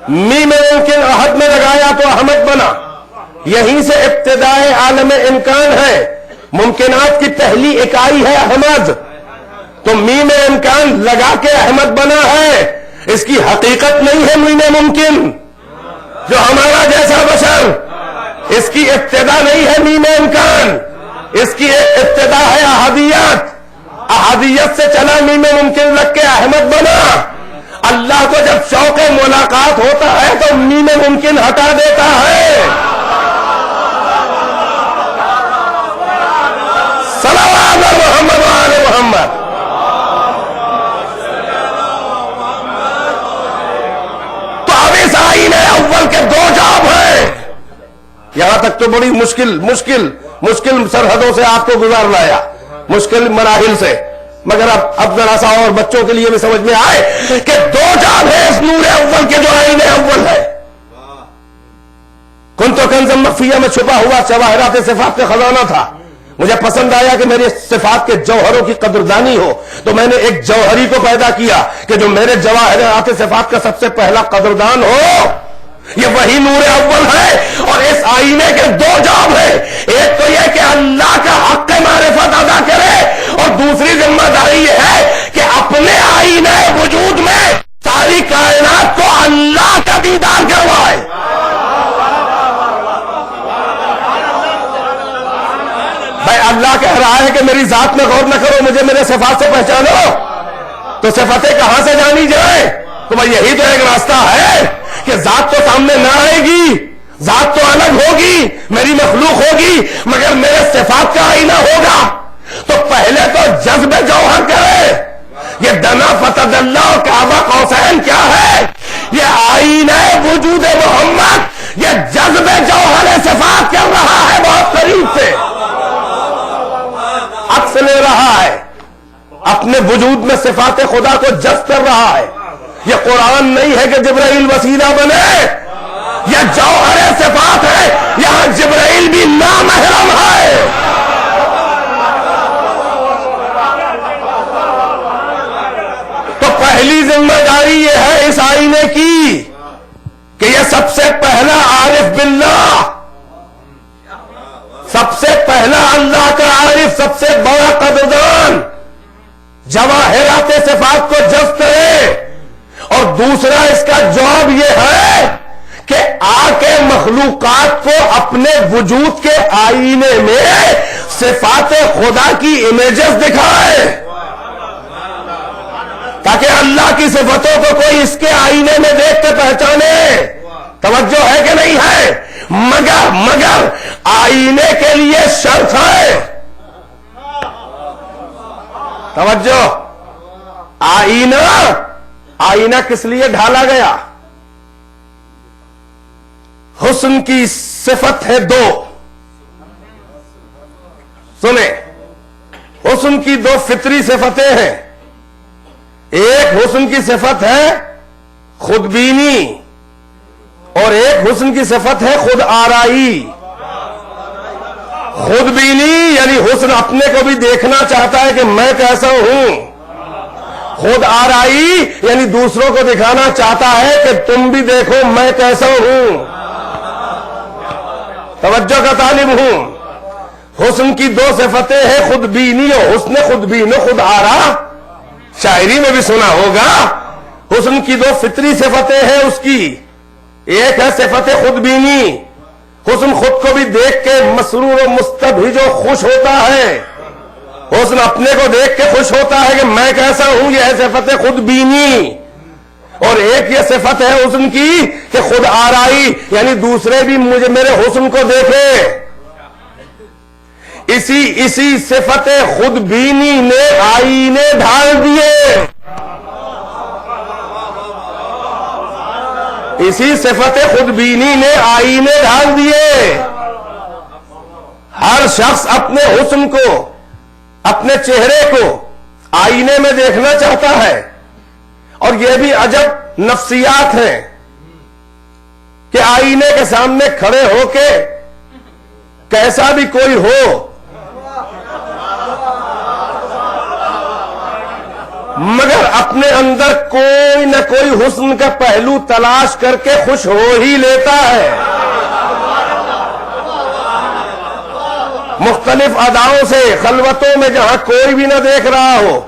میم ممکن احد میں لگایا تو احمد بنا. یہیں سے ابتدائے عالم امکان ہے. ممکنات کی پہلی اکائی ہے احمد. تو میم امکان لگا کے احمد بنا ہے. اس کی حقیقت نہیں ہے میم ممکن، جو ہمارا جیسا بشر. اس کی ابتدا نہیں ہے میم امکان، اس کی ابتدا ہے احدیت. احدیت سے چلا میم ممکن لگ کے احمد بنا. اللہ کو جب شوق ملاقات ہوتا ہے تو میم ممکن ہٹا دیتا ہے. صلوات محمد وآل محمد. تو اب اس آئین اول کے 2 جاب ہیں. یہاں تک تو بڑی مشکل سرحدوں سے آپ کو گزار لایا، مشکل مراحل سے. مگر اب ذرا سا اور بچوں کے لیے بھی سمجھ میں آئے کہ 2 جاب ہیں اس نور اول کے جو آئین اول ہے. کنت کنزا مخفیہ میں چھپا ہوا جواہرات صفات کا خزانہ تھا. مجھے پسند آیا کہ میری صفات کے جوہروں کی قدردانی ہو، تو میں نے ایک جوہری کو پیدا کیا کہ جو میرے جواہرات صفات کا سب سے پہلا قدردان ہو. یہ وہی نور اول ہے، اور اس آئینے کے دو جاب ہیں. ایک تو یہ کہ اللہ کا حق معرفت ادا کرے، اور دوسری ذمہ داری یہ ہے کہ اپنے آئینے وجود میں ساری کائنات کو اللہ کا دیدار کروائے. بھائی اللہ کہہ رہا ہے کہ میری ذات میں غور نہ کرو، مجھے میرے صفات سے پہچانو، تو صفتیں کہاں سے جانی جائیں؟ تو بھائی یہی تو ایک راستہ ہے کہ ذات تو سامنے نہ آئے گی، ذات تو الگ ہوگی، میری مخلوق ہوگی، مگر میرے صفات کا آئینہ ہوگا. تو پہلے تو جذب جوہر کرے. یہ دنا فتدلہ اور کعبہ قوسین کیا ہے؟ یہ آئینہ وجود محمد، یہ جذب جوہر صفات کر رہا ہے، بہت قریب سے عکس لے رہا ہے، اپنے وجود میں صفات خدا کو جذب کر رہا ہے. یہ قرآن نہیں ہے کہ جبرائیل وسیلہ بنے، یہ جوہر صفات ہے، یہاں جبرائیل بھی نامحرم ہے. تو پہلی ذمہ داری یہ ہے اس آئینے کی کہ یہ سب سے پہلا عارف باللہ، سب سے پہلا اللہ کا عارف، سب سے بڑا قدردان جواہرات صفات کو جذب کرے. اور دوسرا اس کا جواب یہ ہے کہ آ کے مخلوقات کو اپنے وجود کے آئینے میں صفات خدا کی امیجز دکھائے، تاکہ اللہ کی صفتوں کو کوئی اس کے آئینے میں دیکھ کے پہچانے. توجہ ہے کہ نہیں ہے؟ مگر آئینے کے لیے شرط ہے. توجہ، آئینہ کس لیے ڈھالا گیا؟ حسن کی صفت ہے دو. سنیں، حسن کی دو فطری صفتیں ہیں. ایک حسن کی صفت ہے خود بینی، اور ایک حسن کی صفت ہے خود آرائی. خود بینی یعنی حسن اپنے کو بھی دیکھنا چاہتا ہے کہ میں کیسا ہوں. خود آرائی یعنی دوسروں کو دکھانا چاہتا ہے کہ تم بھی دیکھو میں کیسا ہوں. توجہ کا طالب ہوں. حسن کی دو صفتیں ہیں، خود بینی اور حسن خود بین و خود آرا. شاعری میں بھی سنا ہوگا. حسن کی دو فطری صفتیں ہیں اس کی. ایک ہے صفت خود بینی، حسن خود کو بھی دیکھ کے مسرور و مستبہج و خوش ہوتا ہے. حسن اپنے کو دیکھ کے خوش ہوتا ہے کہ میں کیسا ہوں، یہ ہے صفت خود بینی. اور ایک یہ صفت ہے حسن کی کہ خود آرائی یعنی دوسرے بھی مجھے میرے حسن کو دیکھے. اسی صفت خود بینی نے آئینے ڈھال دیے. اسی صفت خود بینی نے آئینے ڈھال دیے. ہر شخص اپنے حسن کو، اپنے چہرے کو آئینے میں دیکھنا چاہتا ہے. اور یہ بھی عجب نفسیات ہیں کہ آئینے کے سامنے کھڑے ہو کے کیسا بھی کوئی ہو، مگر اپنے اندر کوئی نہ کوئی حسن کا پہلو تلاش کر کے خوش ہو ہی لیتا ہے. مختلف اداؤں سے خلوتوں میں جہاں کوئی بھی نہ دیکھ رہا ہو،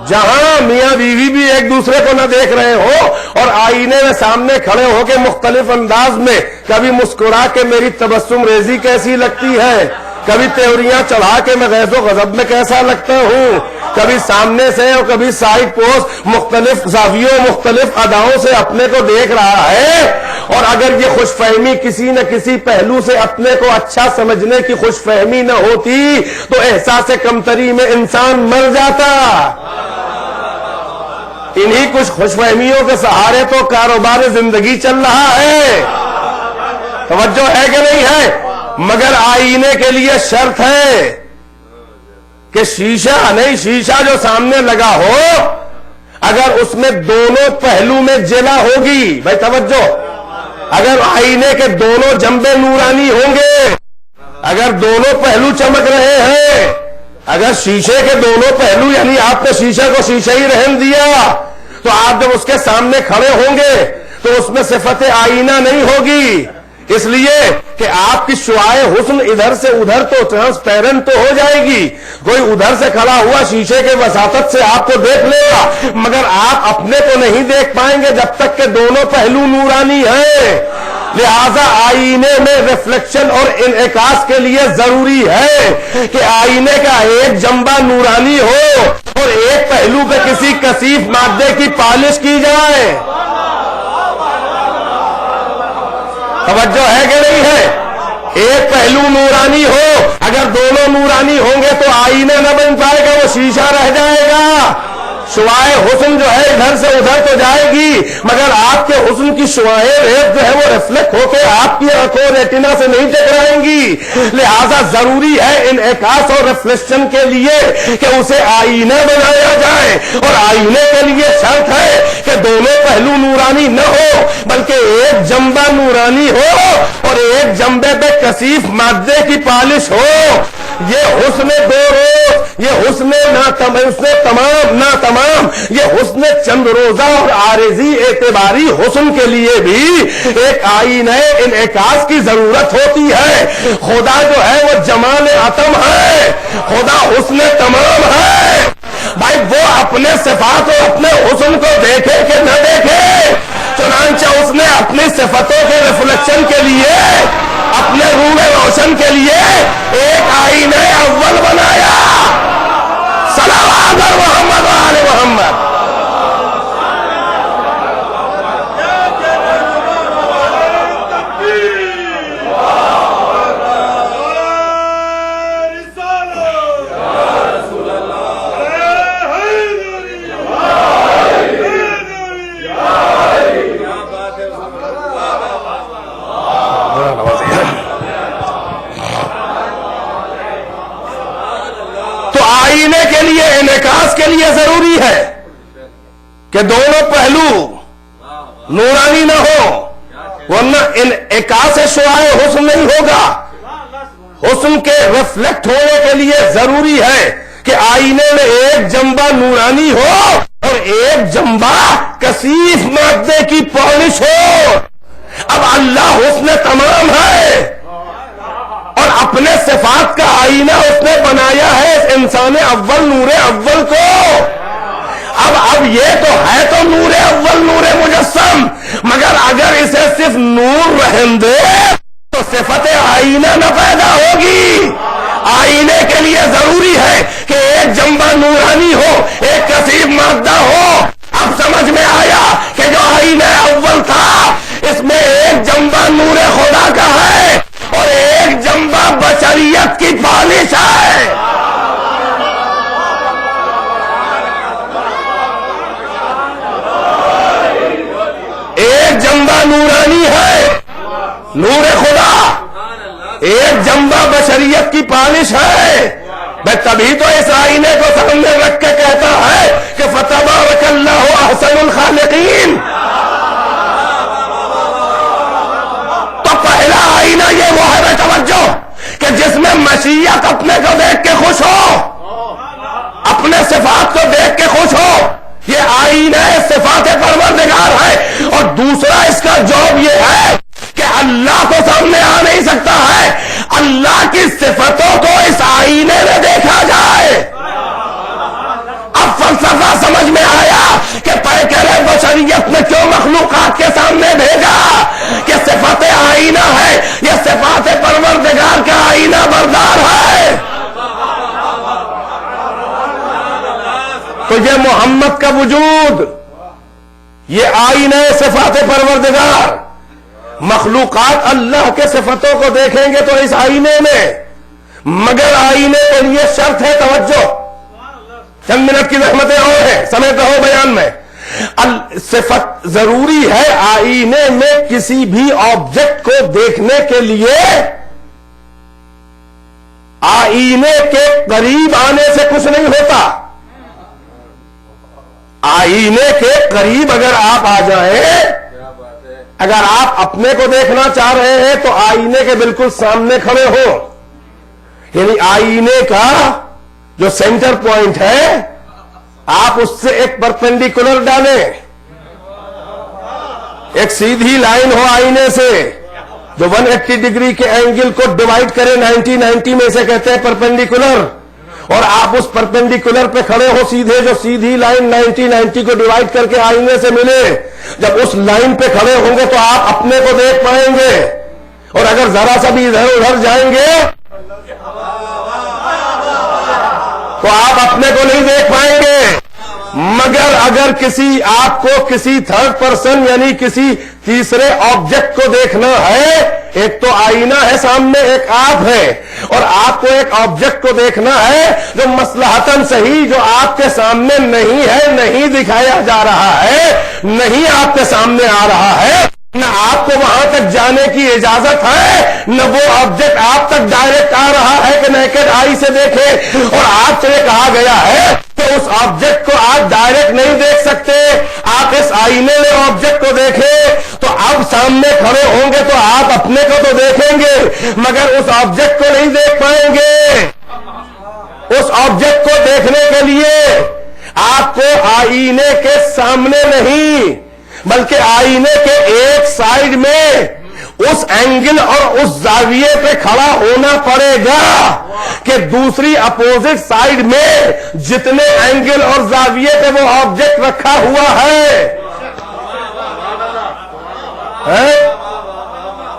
جہاں میاں بیوی بھی ایک دوسرے کو نہ دیکھ رہے ہو، اور آئینے میں سامنے کھڑے ہو کے مختلف انداز میں کبھی مسکرا کے میری تبسم ریزی کیسی لگتی ہے، کبھی تیوریاں چڑھا کے میں غیظ و غضب میں کیسا لگتا ہوں، کبھی سامنے سے اور کبھی سائڈ پوز مختلف زاویوں مختلف اداؤں سے اپنے کو دیکھ رہا ہے. اور اگر یہ خوش فہمی کسی نہ کسی پہلو سے اپنے کو اچھا سمجھنے کی خوش فہمی نہ ہوتی تو احساس کمتری میں انسان مر جاتا. انہی کچھ خوش فہمیوں کے سہارے تو کاروبار زندگی چل رہا ہے. توجہ ہے کہ نہیں ہے؟ مگر آئینے کے لیے شرط ہے کہ شیشہ نہیں، شیشہ جو سامنے لگا ہو اگر اس میں دونوں پہلو میں جلا ہوگی، بھائی توجہ، اگر آئینے کے دونوں جنبے نورانی ہوں گے، اگر دونوں پہلو چمک رہے ہیں، اگر شیشے کے دونوں پہلو، یعنی آپ نے شیشے کو شیشے ہی رہن دیا، تو آپ جب اس کے سامنے کھڑے ہوں گے تو اس میں صفت آئینہ نہیں ہوگی، اس لیے کہ آپ کی شعاع حسن ادھر سے ادھر تو ٹرانسپیرنٹ تو ہو جائے گی. کوئی ادھر سے کھڑا ہوا شیشے کے وساطت سے آپ کو دیکھ لے گا، مگر آپ اپنے کو نہیں دیکھ پائیں گے جب تک کہ دونوں پہلو نورانی ہیں. لہذا آئینے میں ریفلیکشن اور انعکاس کے لیے ضروری ہے کہ آئینے کا ایک جنبہ نورانی ہو اور ایک پہلو پہ کسی کثیف مادے کی پالش کی جائے. توجہ ہے کہ نہیں ہے؟ ایک پہلو نورانی ہو، اگر دونوں نورانی ہوں گے تو آئینہ نہ بن پائے گا، وہ شیشہ رہ جائے گا. شعاع حسن جو ہے ادھر سے ادھر تو جائے گی، مگر آپ کے حسن کی شعاع ریز جو ہے وہ ریفلیکٹ ہو کے آپ کی آنکھوں ریٹنا سے نہیں ٹکرائیں گی. لہذا ضروری ہے انعکاس اور ریفلیکشن کے لیے کہ اسے آئینہ بنایا جائے، اور آئینے کے لیے شرط ہے کہ دونوں پہلو نورانی نہ ہو بلکہ ایک جنبہ نورانی ہو اور ایک جنبے پہ کثیف مادے کی پالش ہو. یہ حسن دو روز، یہ حسن تمام، یہ حسن چند روزہ اور عارضی اعتباری حسن کے لیے بھی ایک آئینہ انعکاس کی ضرورت ہوتی ہے. خدا جو ہے وہ جمال عتم ہے، خدا حسن تمام ہے. بھائی وہ اپنے صفات اور اپنے حسن کو دیکھے کہ نہ دیکھے، چنانچہ اس نے اپنی صفتوں کے ریفلیکشن کے لیے، اپنے روح روشن کے لیے ایک آئینہ اول بنایا. صلوات محمد و آل محمد. کے لیے انعکاس کے لیے ضروری ہے کہ دونوں پہلو نورانی نہ ہو، ورنہ انعکاس شعاع حسن نہیں ہوگا. حسن کے ریفلیکٹ ہونے کے لیے ضروری ہے کہ آئینے میں ایک جنبہ نورانی ہو اور ایک جنبہ کثیف مادے کی پالش ہو. اب اللہ حسن تمام ہے اور اپنے صفات کا آئینہ اس نے بنایا ہے اس انسان اول نور اول کو. اب یہ تو ہے تو نور اول نور مجسم، مگر اگر اسے صرف نور رہن دے تو صفت آئینہ نہ پیدا ہوگی. آئینے کے لیے ضروری ہے کہ ایک جنبہ نورانی ہو، ایک کثیف مادہ ہو. اب سمجھ میں آیا کہ جو آئینہ اول تھا اس میں ایک جنبہ نور خدا کا ہے اور ایک جنبہ بشریت کی پالش ہے. ایک جنبہ نورانی ہے، نور خدا، ایک جنبہ بشریت کی پالش ہے. میں تبھی تو اس آئینے کو سامنے رکھ کے کہتا ہے کہ فتبارک اللہ احسن الخالقین. آئینہ یہ وہ ہے توجہ کہ جس میں مشیت اپنے کو دیکھ کے خوش ہو، اپنے صفات کو دیکھ کے خوش ہو. یہ آئینہ صفات پروردگار ہے. اور دوسرا اس کا جواب یہ ہے کہ اللہ کو سامنے آ نہیں سکتا ہے، اللہ کی صفتوں کو اس آئینے میں دیکھا جائے. اب فلسفہ سمجھ میں آیا کہ پیکر بشریت نے کیوں مخلوقات کے سامنے بھیجا کہ صفت آئینہ ہے، یہ صفات پروردگار کا آئینہ بردار ہے. تو یہ محمد کا وجود، یہ آئینہ صفات پروردگار. مخلوقات اللہ کے صفتوں کو دیکھیں گے تو اس آئینے میں، مگر آئینے کے لیے شرط ہے توجہ. چند منٹ کی زحمتیں اور ہیں، سمیٹ رہو بیان میں. صفت ضروری ہے آئینے میں کسی بھی آبجیکٹ کو دیکھنے کے لیے آئینے کے قریب آنے سے کچھ نہیں ہوتا. آئینے کے قریب اگر آپ آ جائیں اگر آپ اپنے کو دیکھنا چاہ رہے ہیں تو آئینے کے بالکل سامنے کھڑے ہو، یعنی آئینے کا جو سینٹر پوائنٹ ہے آپ اس سے ایک پرپینڈیکولر ڈالیں، ایک سیدھی لائن ہو آئینے سے جو 180 ڈگری کے اینگل کو ڈیوائڈ کرے 90 میں سے کہتے ہیں پرپینڈیکولر، اور آپ اس پرپینڈیکولر پہ کھڑے ہو سیدھے، جو سیدھی لائن 90 کو ڈیوائڈ کر کے آئینے سے ملے، جب اس لائن پہ کھڑے ہوں گے تو آپ اپنے کو دیکھ پائیں گے، اور اگر ذرا سا بھی ادھر ادھر جائیں گے تو آپ اپنے کو نہیں دیکھ پائیں گے۔ مگر اگر آپ کو کسی تھرڈ پرسن یعنی کسی تیسرے آبجیکٹ کو دیکھنا ہے، ایک تو آئینہ ہے سامنے، ایک آپ ہے، اور آپ کو ایک آبجیکٹ کو دیکھنا ہے جو مصلحتاً صحیح جو آپ کے سامنے نہیں ہے، نہیں دکھایا جا رہا ہے، نہیں آپ کے سامنے آ رہا ہے، نہ آپ کو وہاں تک جانے کی اجازت ہے، نہ وہ آبجیکٹ آپ تک ڈائریکٹ آ رہا ہے کہ نیکڈ آئی سے دیکھے، اور آپ سے کہا گیا ہے کہ اس آبجیکٹ کو آپ ڈائریکٹ نہیں دیکھ سکتے، آپ اس آئینے میں آبجیکٹ کو دیکھیں تو اب سامنے کھڑے ہوں گے تو آپ اپنے کو تو دیکھیں گے مگر اس آبجیکٹ کو نہیں دیکھ پائیں گے۔ اس آبجیکٹ کو دیکھنے کے لیے آپ کو آئینے کے سامنے نہیں بلکہ آئینے کے ایک سائیڈ میں اس اینگل اور اس زاویے پہ کھڑا ہونا پڑے گا کہ دوسری اپوزٹ سائیڈ میں جتنے اینگل اور زاویے پہ وہ آبجیکٹ رکھا ہوا ہے،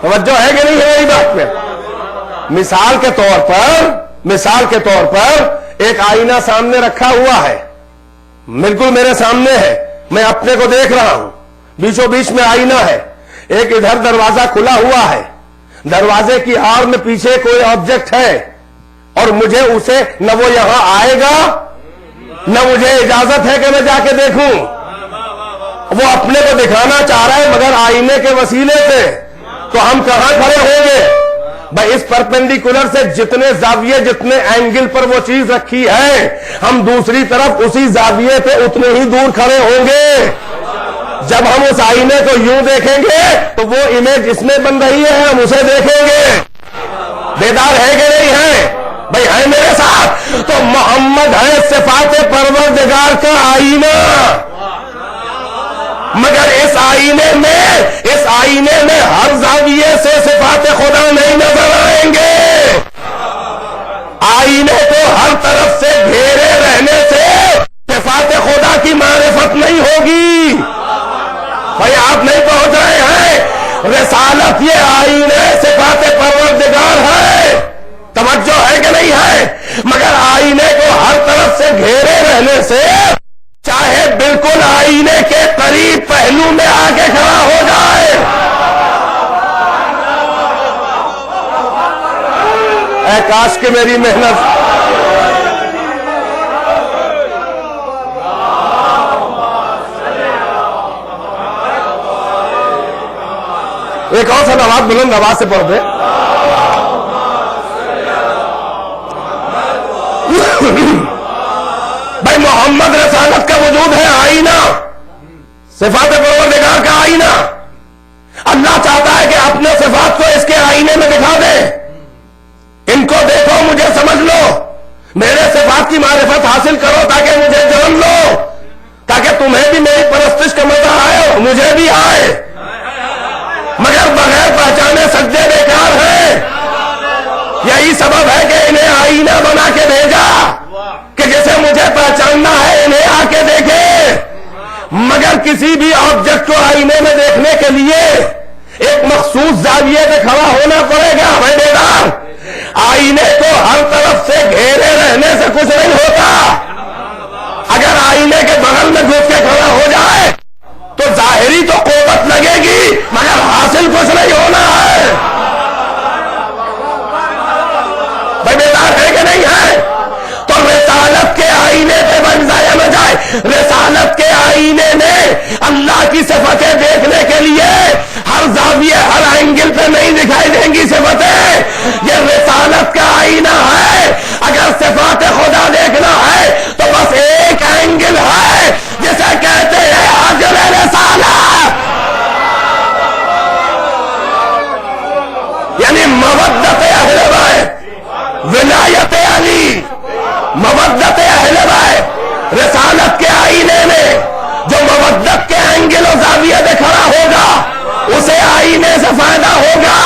توجہ ہے کہ نہیں ہے میری بات میں؟ مثال کے طور پر ایک آئینہ سامنے رکھا ہوا ہے، بالکل میرے سامنے ہے، میں اپنے کو دیکھ رہا ہوں، بیچوں بیچ میں آئینہ ہے، ایک ادھر دروازہ کھلا ہوا ہے، دروازے کی آڑ میں پیچھے کوئی آبجیکٹ ہے اور مجھے اسے نہ وہ یہاں آئے گا نہ مجھے اجازت ہے کہ میں جا کے دیکھوں، وہ اپنے کو دکھانا چاہ رہا ہے مگر آئینے کے وسیلے سے، تو ہم کہاں کھڑے ہوں گے؟ بھائی اس پرپینڈیکولر سے جتنے زاویے جتنے اینگل پر وہ چیز رکھی ہے ہم دوسری طرف اسی زاویے پہ اتنے ہی دور کھڑے ہوں گے۔ جب ہم اس آئینے کو یوں دیکھیں گے تو وہ امیج اس میں بن رہی ہے، ہم اسے دیکھیں گے۔ بیدار ہے کہ نہیں ہے؟ بھائی ہے میرے ساتھ؟ تو محمد ہے صفات پروردگار کا آئینہ، مگر اس آئینے میں ہر زاویے سے صفات خدا نہیں نظر آئیں گے۔ آئینے کو ہر طرف سے گھیرے رہنے سے صفات خدا کی معرفت نہیں ہوگی۔ بھائی آپ نہیں پہنچ رہے ہیں؟ رسالت یہ آئینے صفات پروردگار ہے، توجہ ہے کہ نہیں ہے؟ مگر آئینے کو ہر طرف سے گھیرے رہنے سے چاہے بالکل آئینے کے قریب پہلو میں آ کے کھڑا ہو جائے، اے کاش کہ میری محنت ایک اور سا نواز بلند آواز سے پڑھ دے۔ بھائی محمد رسالت کا وجود ہے آئینہ، صفات پروردگار کا آئینہ۔ اللہ چاہتا ہے کہ اپنے صفات کو اس کے آئینے میں دکھا دے، ان کو دیکھو، مجھے سمجھ لو، میرے صفات کی معرفت حاصل کرو تاکہ مجھے جان لو، تاکہ تمہیں بھی میری پرستش کا مزہ آئے، مجھے بھی آئے، مگر بغیر پہچانے سجدے بیکار ہیں۔ یہی سبب ہے کہ انہیں آئینہ بنا کے بھیجا کہ جسے مجھے پہچاننا ہے انہیں آ کے دیکھے، مگر کسی بھی آبجیکٹ کو آئینے میں دیکھنے کے لیے ایک مخصوص زاویے پہ کھڑا ہونا پڑے گا۔ بھائی بیدار، آئینے کو ہر طرف سے گھیرے رہنے سے کچھ نہیں ہوتا۔ اگر آئینے کے بغل میں گھس کے کھڑا ہو جائے تو ظاہری تو قوت لگے گی مگر حاصل کچھ نہیں ہونا ہے۔ بھائی بیدار ہے کہ نہیں ہے؟ تو رسالت کے آئینے پہ بن جائے نہ جائے، رسالت کے آئینے میں اللہ کی صفتیں دیکھنے کے لیے ہر زاویے ہر اینگل پہ نہیں دکھائی دیں گی صفتیں، یہ رسالت کا آئینہ ہے۔ اگر صفات خدا دیکھنا ہے تو بس ایک اینگل ہے جسے کہتے ہیں حجر رسالت۔ ولایت علی، مودت اہل بیت، رسالت کے آئینے میں جو مودت کے اینگل و زاویے سے کھڑا ہوگا اسے آئینے سے فائدہ ہوگا۔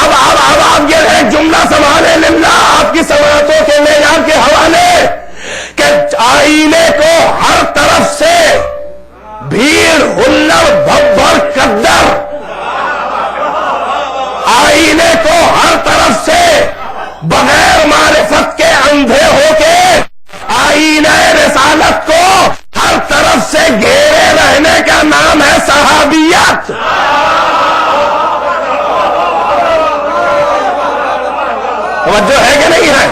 اب آپ یہ ایک جملہ سنبھالیں للہ آپ کی سماعتوں کے معیار کے حوالے کہ آئینے کو ہر طرف سے بھیڑ، ہلڑ، بھبھڑ، قدر، آئینے کو ہر طرف سے بغیر معرفت کے اندھے ہو کے آئینہ رسالت کو ہر طرف سے گھیرے رہنے کا نام ہے صحابیت۔ توجہ ہے کہ نہیں ہے؟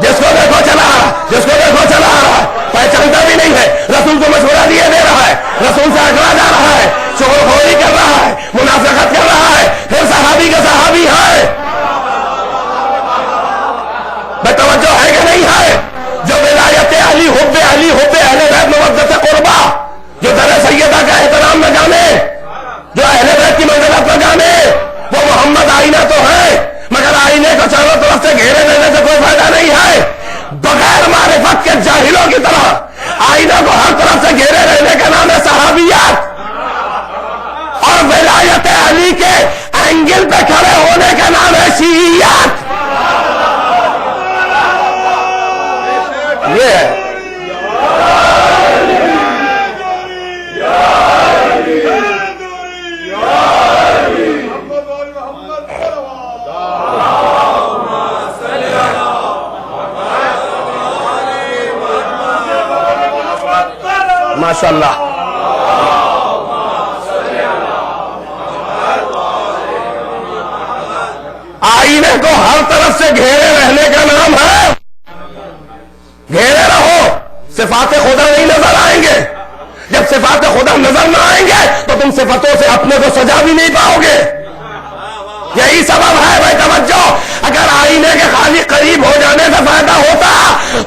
جس کو دیکھو چلا آ رہا، جس کو دیکھو چلا آ رہا ہے، پہچانتا بھی نہیں ہے، رسول کو مشورہ دیے دے رہا ہے، رسول سے اگلا جا رہا ہے، شغل خوری کر رہا ہے، منافقت کر رہا ہے، پھر صحابی کا صحابی ہے۔ بے توجہ ہے کہ نہیں ہے؟ جو ولایت علی، حب علی، حب اہل بیت، مودت قربا، جو در سیدہ کا احترام نہ جانے، جو اہل بیت کی منزلت نہ جانے، وہ محمد آئینہ تو ہے مگر آئینے کو چاروں طرف سے گھیرے دینے سے کوئی فائدہ نہیں ہے۔ بغیر معرفت کے جاہلوں کی طرح آئینہ کو ہر طرف سے گھیرے رہنے کا نام ہے صحابیت، اور ولایت علی کے اینگل پہ کھڑے ہونے کا نام ہے شیعیت۔ یہ ہے ماشاءاللہ۔ آئینے کو ہر طرف سے گھیرے رہنے کا نام ہے، گھیرے رہو، صفات خدا نہیں نظر آئیں گے۔ جب صفات خدا نظر نہ آئیں گے تو تم صفتوں سے اپنے کو سجا بھی نہیں پاؤ گے۔ یہی سبب ہے بھائی توجہ، اگر آئینے کے خالی قریب ہو جانے سے فائدہ ہوتا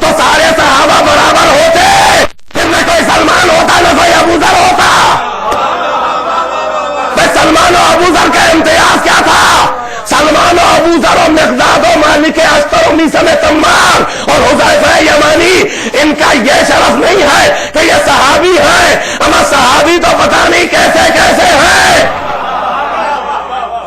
تو سارے صحابہ برابر ہوتے، پھر نہ کوئی سلمان ہوتا نہ کوئی ابو ذر ہوتا۔ بھائی سلمان و ابو ذر کا امتیاز کیا تھا؟ سلمان و ابو ذر و مقداد و مالک اشتر و میثم تمار اور حذیفہ یمانی، ان کا یہ شرف نہیں ہے کہ یہ صحابی ہیں، اما صحابی تو پتہ نہیں کیسے کیسے ہیں۔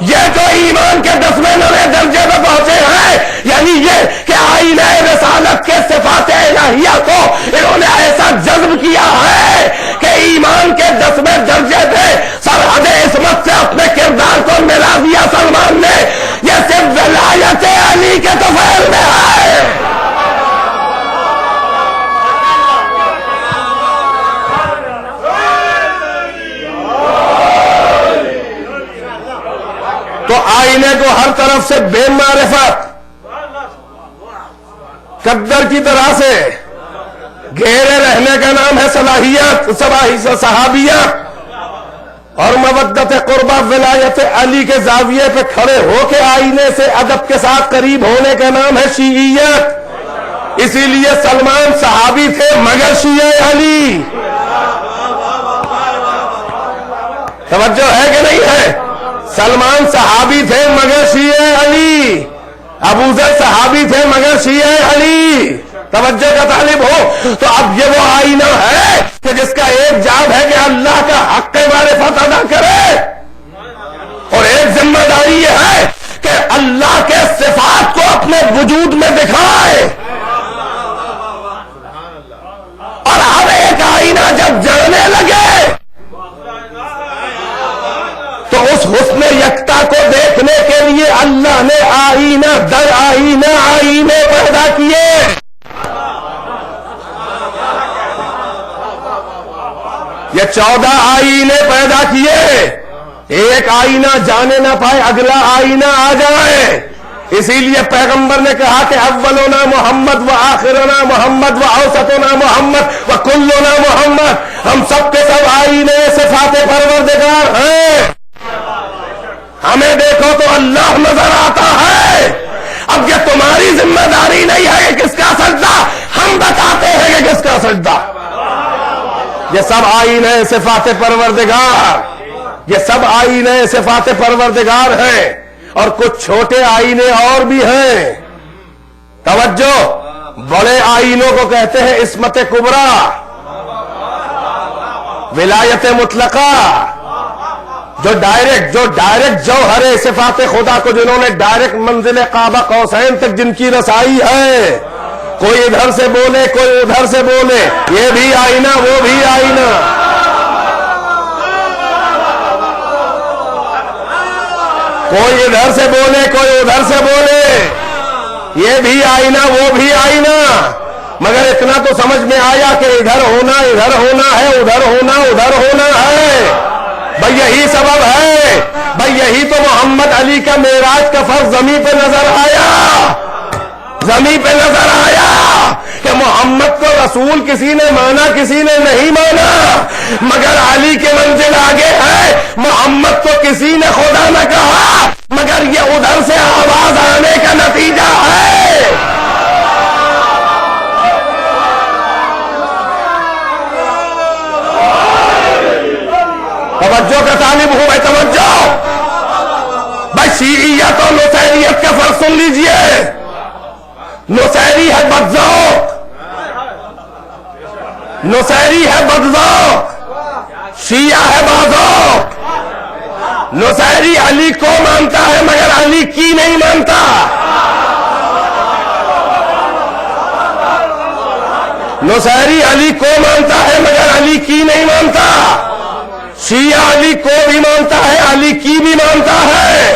یہ جو ایمان کے 10ویں درجے پہ پہنچے ہیں، یعنی یہ کہ آئینہ رسالت کے صفات الہیہ کو انہوں نے ایسا جذب کیا ہے کہ ایمان کے 10ویں درجے پہ سرحد عصمت سے اپنے کردار کو ملا دیا سلمان نے۔ یہ صرف ولایت علی کے طفیل میں ہے۔ تو آئینے کو ہر طرف سے بے معرفت قدر کی طرح سے گھیرے رہنے کا نام ہے صلاحیت، صحابیت، اور مودت قربہ ولایت علی کے زاویے پہ کھڑے ہو کے آئینے سے ادب کے ساتھ قریب ہونے کا نام ہے شیعیت۔ اسی لیے سلمان صحابی تھے مگر شیعہ علی۔ توجہ ہے کہ نہیں ہے؟ سلمان صحابی تھے مگر شیعہ علی، ابو ذر صحابی تھے مگر شیعہ علی۔ توجہ کا طالب ہو تو اب یہ وہ آئینہ ہے کہ جس کا ایک جاب ہے کہ اللہ کا حق معرفت ادا کرے، اور ایک ذمہ داری یہ ہے کہ اللہ کے صفات کو اپنے وجود میں دکھائے۔ اور ہر ایک آئینہ جب جلنے لگے تو اس حسن یکتا کو دیکھنے کے لیے اللہ نے آئینہ در آئینہ آئینے پیدا کیے۔ یہ 14 آئینے پیدا کیے، ایک آئینہ جانے نہ پائے اگلا آئینہ آ جائے۔ اسی لیے پیغمبر نے کہا کہ اولنا محمد و آخرنا محمد و اوسطنا محمد و کلنا محمد، ہم سب کے سب آئینے صفات پروردگار ہیں۔ ہمیں دیکھو تو اللہ نظر آتا ہے۔ اب یہ تمہاری ذمہ داری نہیں ہے کہ کس کا سجدہ، ہم بتاتے ہیں کہ کس کا سجدہ۔ یہ سب آئینے صفات پروردگار، یہ سب آئینے صفات پروردگار ہیں، اور کچھ چھوٹے آئینے اور بھی ہیں. توجہ، بڑے آئینوں کو کہتے ہیں عصمت کبریٰ، ولایت مطلقہ، جو ڈائریکٹ جوہر صفات خدا کو جنہوں نے ڈائریکٹ منزل قاب قوسین تک جن کی رسائی ہے. کوئی ادھر سے بولے کوئی ادھر سے بولے، یہ بھی آئینہ وہ بھی آئینہ. کوئی ادھر سے بولے کوئی ادھر سے بولے، یہ بھی آئینہ وہ بھی آئینہ. مگر اتنا تو سمجھ میں آیا کہ ادھر ہونا ہے، ادھر ہونا ہے. بھئی یہی سبب ہے، بھئی یہی تو محمد علی کا معراج کا فرض زمین پہ نظر آیا کہ محمد کو رسول کسی نے مانا کسی نے نہیں مانا، مگر علی کے منزل آگے ہے. محمد کو کسی نے خدا نہ کہا، مگر یہ ادھر سے آواز آنے کا نتیجہ ہے. توجہ کا طالب ہوں میں، توجہ. بھائی شیعیت اور نصیریت کا فرق سن لیجئے. نصیری ہے بدذوق، شیعہ ہے باذوق. نصیری علی کو مانتا ہے مگر علی کی نہیں مانتا. نصیری علی کو مانتا ہے مگر علی کی نہیں مانتا. شیعہ علی کو بھی مانتا ہے، علی کی بھی مانتا ہے.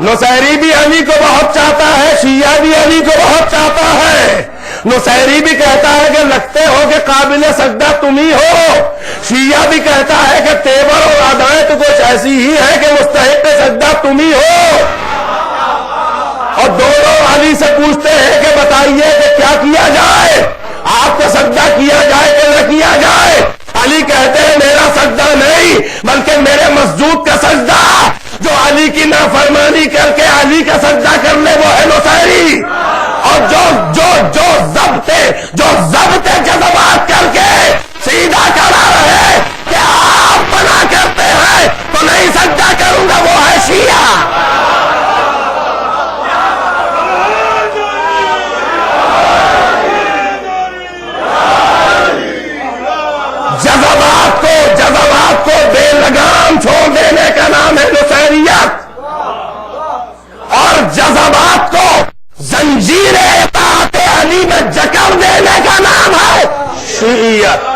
نصیری بھی علی کو بہت چاہتا ہے، شیعہ بھی علی کو بہت چاہتا ہے. نصیری بھی کہتا ہے کہ لگتے ہو کہ قابل سجدہ تم ہی ہو. شیعہ بھی کہتا ہے کہ تیور اور ادائیں تو کچھ ایسی ہی ہے کہ مستحق سجدہ تم ہی ہو. اور دونوں علی سے پوچھتے ہیں کہ بتائیے کہ کیا کیا جائے، آپ کا سجدہ کیا جائے کہ نہ کیا جائے. علی کہتے ہیں میرا سجدہ نہیں بلکہ میرے مسجود کا سجدہ. جو علی کی نافرمانی کر کے علی کا سجدہ کر لے وہ ہے نصیری. اور جو ضبط جذبات کر کے سیدھا کھڑا رہے کہ آپ منع کرتے ہیں تو نہیں سجدہ کروں گا، وہ ہے شیعہ. جذبات کو بے لگام چھوڑ دینے کا نام ہے نصیریت، اور جذبات کو زنجیر اطاعت علی میں جکڑ دینے کا نام ہے شیعیت.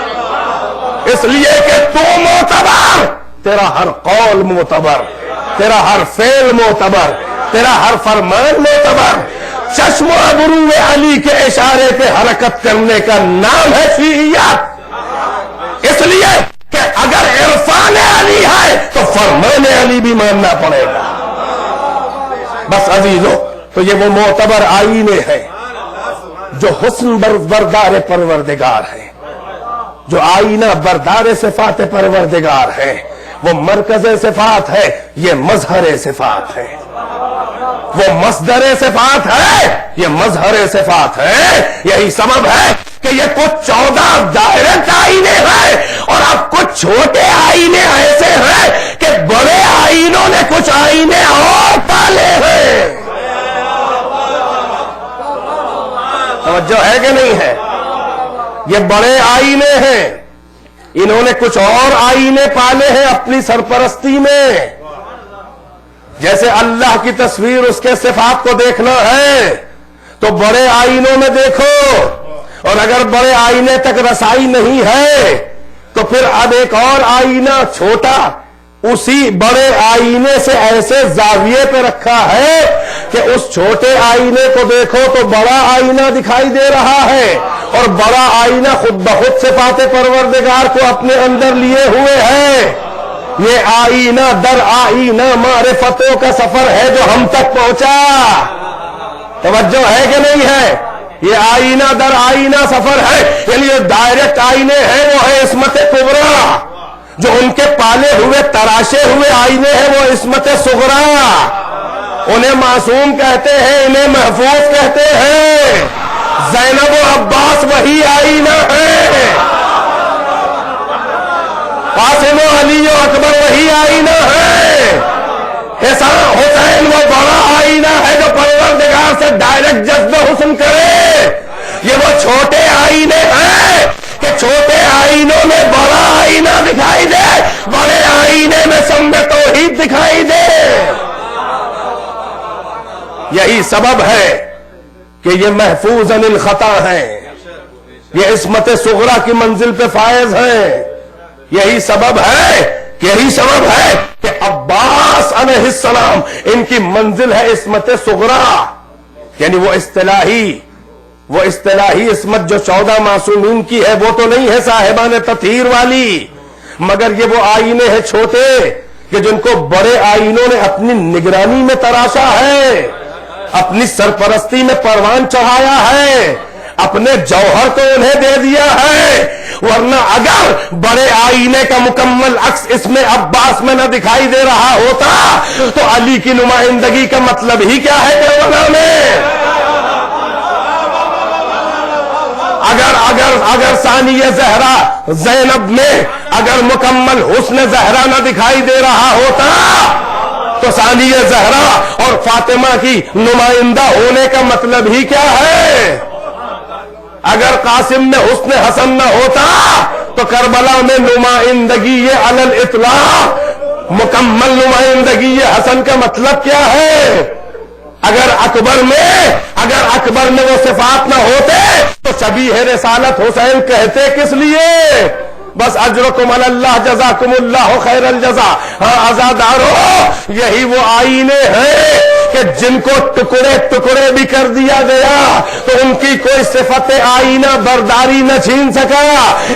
اس لیے کہ تو معتبر، تیرا ہر قول معتبر، تیرا ہر فعل معتبر، تیرا ہر فرمان معتبر. چشم و ابرو علی کے اشارے پہ حرکت کرنے کا نام ہے شیعیت. اس لیے کہ اگر عرفان علی ہے تو فرمان علی بھی ماننا پڑے گا. بس عزیزو، تو یہ وہ معتبر آئینے ہیں جو حسن بردار پروردگار ہے، جو آئینہ بردار صفات پروردگار ہے. وہ مرکز صفات ہے، یہ مظہر صفات ہے. وہ مصدر صفات ہے، یہ مظہر صفات ہے. یہی سبب ہے کہ یہ کچھ 14 ڈائریکٹ آئینے ہیں اور اب کچھ چھوٹے آئینے ایسے ہیں کہ بڑے آئینوں نے کچھ آئینے اور پالے ہیں. توجہ ہے کہ نہیں ہے؟ یہ بڑے آئینے ہیں، انہوں نے کچھ اور آئینے پالے ہیں اپنی سرپرستی میں. جیسے اللہ کی تصویر، اس کے صفات کو دیکھنا ہے تو بڑے آئینوں میں دیکھو، اور اگر بڑے آئینے تک رسائی نہیں ہے تو پھر اب ایک اور آئینہ چھوٹا اسی بڑے آئینے سے ایسے زاویے پہ رکھا ہے کہ اس چھوٹے آئینے کو دیکھو تو بڑا آئینہ دکھائی دے رہا ہے، اور بڑا آئینہ خود بخود صفات پروردگار کو اپنے اندر لیے ہوئے ہے. یہ آئینہ در آئینہ معرفتوں کا سفر ہے جو ہم تک پہنچا. توجہ ہے کہ نہیں ہے؟ یہ آئینہ در آئینہ سفر ہے. یعنی یہ ڈائریکٹ آئینے ہیں وہ ہے عصمت کبریٰ. جو ان کے پالے ہوئے تراشے ہوئے آئینے ہیں وہ عصمت صغریٰ. انہیں معصوم کہتے ہیں، انہیں محفوظ کہتے ہیں. زینب و عباس وہی آئینہ ہے، قاسم و علی و اکبر وہی آئینہ ہے. حسین وہ بڑا آئینہ ہے جو پروردگار سے ڈائریکٹ جذب حسن کرے. یہ وہ چھوٹے آئینے ہیں کہ چھوٹے آئینوں میں بڑا آئینہ دکھائی دے, بڑے آئینے میں سمجھ توحید دکھائی دے. یہی سبب ہے کہ یہ محفوظ عن الخطا ہیں, یہ عصمت صغرا کی منزل پہ فائز ہیں. یہی سبب ہے کہ عباس علیہ السلام ان کی منزل ہے عصمت صغرا, یعنی وہ اصطلاحی عصمت جو 14 معصومین کی ہے وہ تو نہیں ہے صاحبان تطہیر والی, مگر یہ وہ آئینے ہیں چھوٹے کہ جن کو بڑے آئینوں نے اپنی نگرانی میں تراشا ہے, اپنی سرپرستی میں پروان چڑھایا ہے, اپنے جوہر کو انہیں دے دیا ہے. ورنہ اگر بڑے آئینے کا مکمل عکس اس میں عباس میں نہ دکھائی دے رہا ہوتا تو علی کی نمائندگی کا مطلب ہی کیا ہے کربلا میں؟ اگر ثانیہ زہرا زینب میں اگر مکمل حسن زہرا نہ دکھائی دے رہا ہوتا تو ثانیہ زہرا اور فاطمہ کی نمائندہ ہونے کا مطلب ہی کیا ہے؟ اگر قاسم میں حسن حسن نہ ہوتا تو کربلا میں نمائندگی یہ علی الاطلاق مکمل نمائندگی یہ حسن کا مطلب کیا ہے؟ اگر اکبر میں وہ صفات نہ ہوتے تو شبیہ رسالت حسین کہتے کس لیے؟ بس اجرکم علی اللہ جزاکم اللہ خیر الجزا. ہاں عزادارو, یہی وہ آئینے ہیں کہ جن کو ٹکڑے ٹکڑے بھی کر دیا گیا تو ان کی کوئی صفت آئینہ برداری نہ چھین سکا,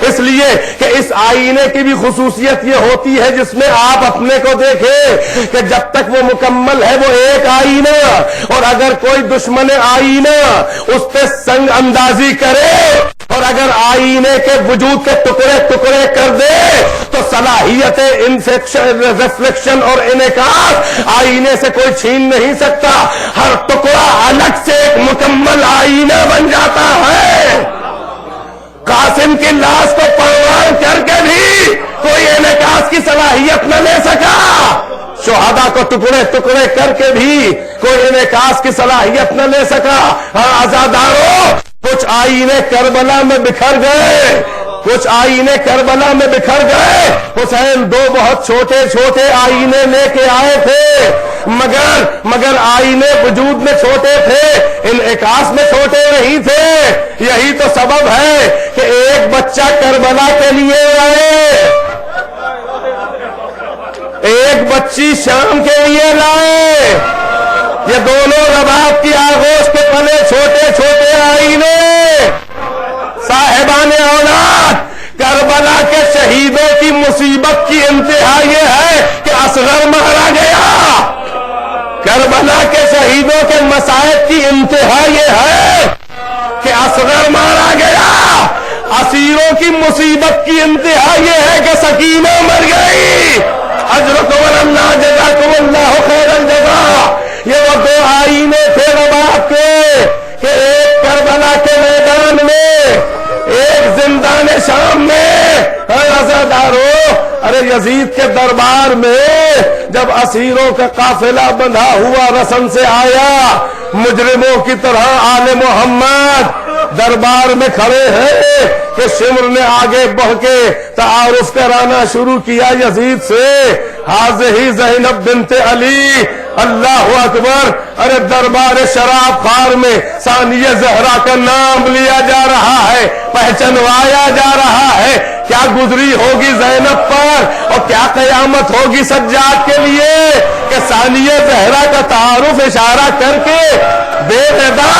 اس لیے کہ اس آئینے کی بھی خصوصیت یہ ہوتی ہے جس میں آپ اپنے کو دیکھیں کہ جب تک وہ مکمل ہے وہ ایک آئینہ, اور اگر کوئی دشمن آئینہ اس پہ سنگ اندازی کرے اور اگر آئینے کے وجود کے ٹکڑے ٹکڑے کر دے تو صلاحیت ریفلیکشن اور انعکاس آئینے سے کوئی چھین نہیں سکتا. ہر ٹکڑا الگ سے ایک مکمل آئینہ بن جاتا ہے. قاسم کی لاش کو پروان کر کے بھی کوئی انعکاس کی صلاحیت نہ لے سکا, شہداء کو ٹکڑے ٹکڑے کر کے بھی کوئی انعکاس کی صلاحیت نہ لے سکا. ہاں عزادارو, کچھ آئینے کربلا میں بکھر گئے, حسین 2 بہت چھوٹے چھوٹے آئینے لے کے آئے تھے, مگر آئینے وجود میں چھوٹے تھے, انعکاس میں چھوٹے نہیں تھے. یہی تو سبب ہے کہ ایک بچہ کربلا کے لیے آئے, ایک بچی شام کے لیے لائے. یہ دونوں رباب کی آغوش کے پلے چھوٹے چھوٹے آئینے. صاحبان اولاد, کربلا کے شہیدوں کی مصیبت کی انتہا یہ ہے کہ اصغر مارا گیا. کربلا کے شہیدوں کے مصائب کی انتہا یہ ہے کہ اصغر مارا گیا. اسیروں کی مصیبت کی انتہا یہ ہے کہ سکینہ مر گئی. اجرکم اللہ جزاکم اللہ خیر الجزا. یہ وہ 2 آئینے تھے رباب کے کہ ایک کربلا کے میدان میں, ایک زندان شام میں. عزادارو, ارے یزید کے دربار میں جب اسیروں کا قافلہ بندھا ہوا رسن سے آیا, مجرموں کی طرح آل محمد دربار میں کھڑے ہیں کہ شمر نے آگے بڑھ کے تعارف کرانا شروع کیا یزید سے. حاضی زینب بنت علی, اللہ اکبر. ارے دربار شراب خار میں ثانیہ زہرا کا نام لیا جا رہا ہے, پہچنوایا جا رہا ہے. کیا گزری ہوگی زینب پر اور کیا قیامت ہوگی سجاد کے لیے کہ ثانیہ زہرا کا تعارف اشارہ کر کے بے ردا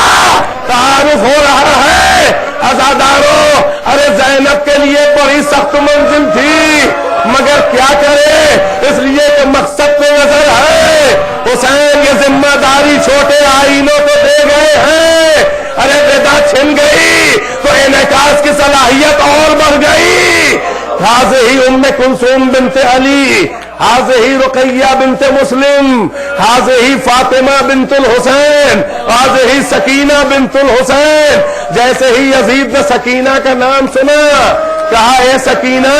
تعارف ہو رہا ہے. عزادارو, ارے زینب کے لیے بڑی سخت منزل تھی, مگر کیا کرے, اس لیے کہ مقصد پہ نظر ہے. حسین یہ ذمہ داری چھوٹے آئینوں کو دے گئے ہیں. ارے ردا چھن گئی تو انعکاس کی صلاحیت اور بڑھ گئی. حاضی ام کلثوم بنت علی, حاضی رقیہ بنت مسلم, حاضی فاطمہ بنت الحسین, حاضی سکینہ بنت الحسین. جیسے ہی یزید نے سکینہ کا نام سنا, کہا اے سکینہ,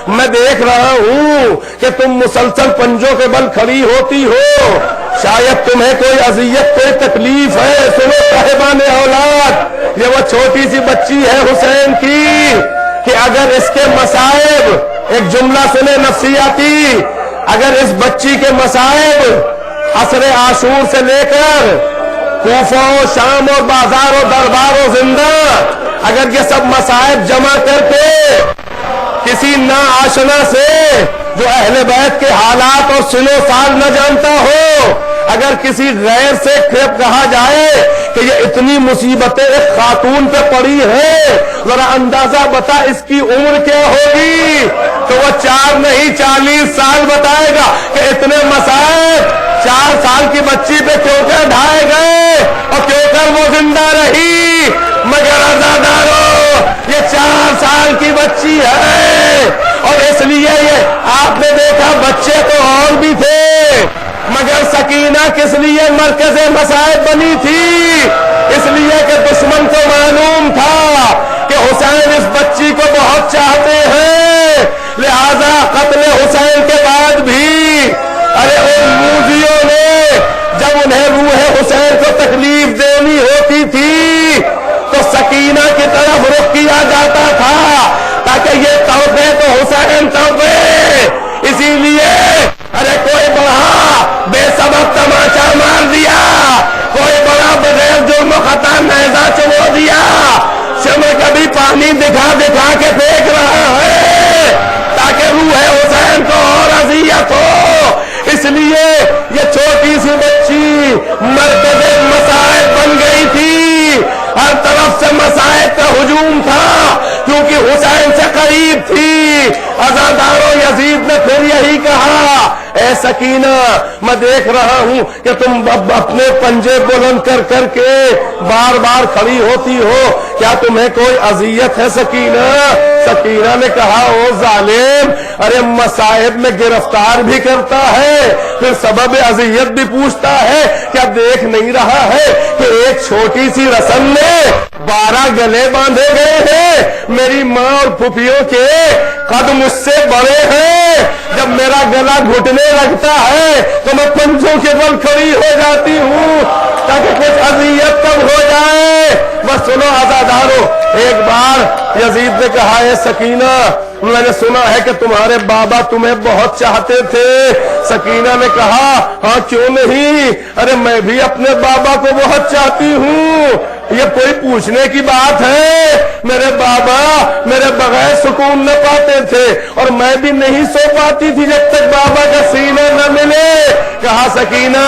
میں دیکھ رہا ہوں کہ تم مسلسل پنجوں کے بل کھڑی ہوتی ہو، شاید تمہیں کوئی اذیت کوئی تکلیف ہے۔ سنو صاحبان اولاد، یہ وہ چھوٹی سی بچی ہے حسین کی کہ اگر اس کے مصائب، ایک جملہ سنے نفسیاتی، اگر اس بچی کے مصائب عصر عاشور سے لے کر کوفہ و شام اور بازار و دربار و زندہ، اگر یہ سب مصائب جمع کر کے کسی نا آشنا سے جو اہل بیت کے حالات اور سن و سال نہ جانتا ہو، اگر کسی غیر سے کہا جائے کہ یہ اتنی مصیبتیں ایک خاتون پہ پڑی ہے، ذرا اندازہ بتا اس کی عمر کیا ہوگی، تو وہ 4 نہیں 40 سال بتائے گا کہ اتنے مسائل 4 سال کی بچی پہ کیوں کر ڈھائے گئے اور کیوں کر وہ زندہ رہی۔ مگر عزادارو، یہ 4 سال کی بچی ہے، اور اس لیے یہ آپ نے دیکھا بچے تو اور بھی تھے، مگر سکینہ کس لیے مرکز مصائب بنی تھی؟ اس لیے کہ دشمن کو معلوم تھا کہ حسین اس بچی کو بہت چاہتے ہیں، لہذا قتل حسین کے بعد بھی ان موذیوں نے جب انہیں روح حسین کو تکلیف دینی ہوتی تھی تو سکینہ کی طرف رخ کیا جاتا تھا تاکہ یہ توبے تو حسین توبے۔ اسی لیے کوئی بڑا بے سبب تماچا مار دیا، کوئی بڑا بغیر جرم و خطا نیزہ چبو دیا، شمع کبھی پانی دکھا دکھا کے پھینک رہا ہے تاکہ روح حسین کو اور اذیت ہو۔ اس لیے یہ چھوٹی سی بچی مرکز مصائب بن گئی تھی، ہر طرف سے مصائب کا ہجوم تھا کیونکہ حسین سے قریب تھی۔ عزادارو، یزید نے پھر یہی کہا، اے سکینہ میں دیکھ رہا ہوں کہ تم اب اپنے پنجے بلند کر کر کے بار بار کھڑی ہوتی ہو، کیا تمہیں کوئی اذیت ہے سکینہ؟ سکینہ نے کہا، او ظالم، ارے مصائب میں گرفتار بھی کرتا ہے، پھر سبب اذیت بھی پوچھتا ہے، کیا دیکھ نہیں رہا ہے کہ ایک چھوٹی سی رسم میں 12 گلے باندھے گئے ہیں؟ میری ماں اور پھوپھیوں کے قد مجھ سے بڑے ہیں، جب میرا گلا گھٹنے لگتا ہے تو میں پنجوں کے بل کھڑی ہو جاتی ہوں تاکہ کچھ اذیت کم ہو جائے۔ بس سنو عزادارو، ایک بار یزید نے کہا، اے سکینہ میں نے سنا ہے کہ تمہارے بابا تمہیں بہت چاہتے تھے۔ سکینہ نے کہا، ہاں کیوں نہیں، ارے میں بھی اپنے بابا کو بہت چاہتی ہوں، یہ کوئی پوچھنے کی بات ہے؟ میرے بابا میرے بغیر سکون نہ پاتے تھے اور میں بھی نہیں سو پاتی تھی جب تک بابا کا سینہ نہ ملے۔ کہا سکینہ،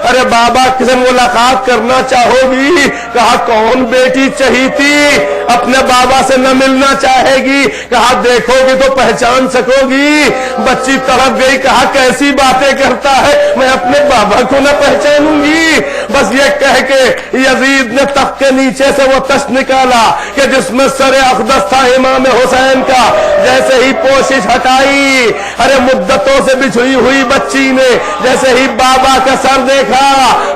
ارے بابا سے ملاقات کرنا چاہو گی؟ کہا کون بیٹی چہیتی اپنے بابا سے نہ ملنا چاہے گی؟ کہا دیکھو گی تو پہچان سکو گی۔ بچی تڑپ گئی، کہا کیسی باتیں کرتا ہے، میں اپنے بابا کو نہ پہچانوں گی؟ بس یہ کہہ کے یزید نے تخت کے نیچے سے وہ تشت نکالا کہ جس میں سر اقدس تھا امام حسین کا، جیسے ہی پوشش ہٹائی، ارے مدتوں سے بچھڑی ہوئی بچی نے جیسے ہی بابا کا سر دیکھا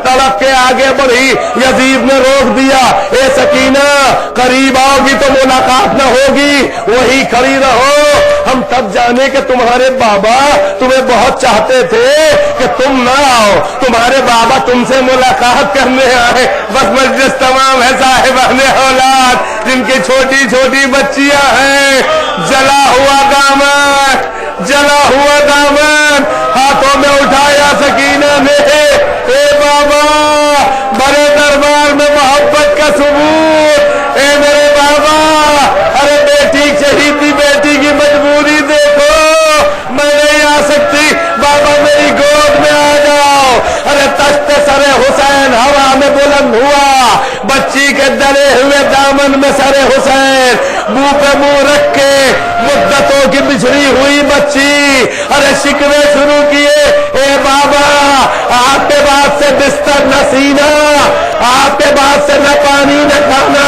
تڑپ کے آگے بڑھی۔ یزید نے روک دیا، اے سکینہ قریب آؤ گی تو ملاقات نہ ہوگی، وہی کھڑی رہو، ہم تب جانے کہ تمہارے بابا تمہیں بہت چاہتے تھے کہ تم نہ آؤ، تمہارے بابا تم سے ملاقات کرنے آئے۔ بس مجلس تمام ہے صاحبان اولاد جن کی چھوٹی چھوٹی بچیاں ہیں، جلا ہوا دامن، جلا ہوا دامن ہاتھوں میں اٹھایا سکینہ نے، اے بابا بڑے دربار میں محبت کا ثبوت، اے میرے بابا، ارے بیٹی شہیدی بیٹی کی مجبوری دیکھو، میں نہیں آ سکتی، بابا میری گود میں آ جاؤ۔ ارے تشت سر حسین ہوا میں بلند ہوا، بچی کے ڈرے ہوئے دامن میں سر حسین، منہ پہ منہ رکھ کے مدتوں کی بچھڑی ہوئی بچی، ارے شکوے شروع کیے، اے بابا آپ کے بعد سے بستر نہ سینا، آپ کے بعد سے نہ پانی نہ کھانا،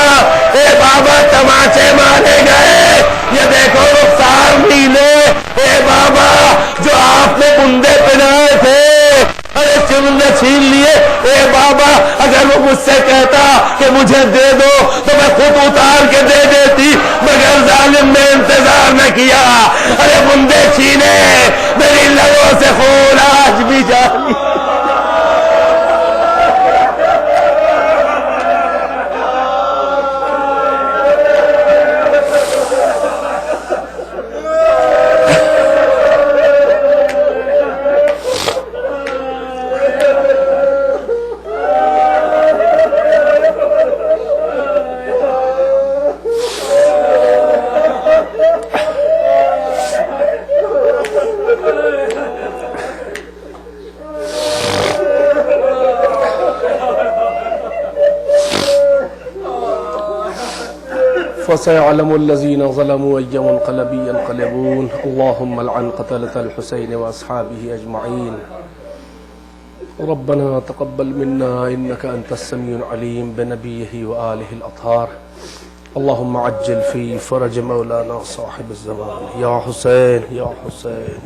اے بابا تماچے مارے گئے، یہ دیکھو رخسار نیلے، اے بابا جو آپ نے بندے پہنائے تھے ارے چمنے چھین لیے، اے بابا اگر وہ مجھ سے کہتا کہ مجھے دے دو تو میں خود اتار کے دے دیتی، مگر ظالم نے انتظار نہ کیا، ارے بندے فسيعلم الذين ظلموا أي منقلب ينقلبون اللهم العن قتلة الحسين وأصحابه أجمعين ربنا تقبل منا إنك أنت السميع العليم بنبيه وآله الأطهار اللهم عجل في فرج مولانا صاحب الزمان يا حسين يا حسين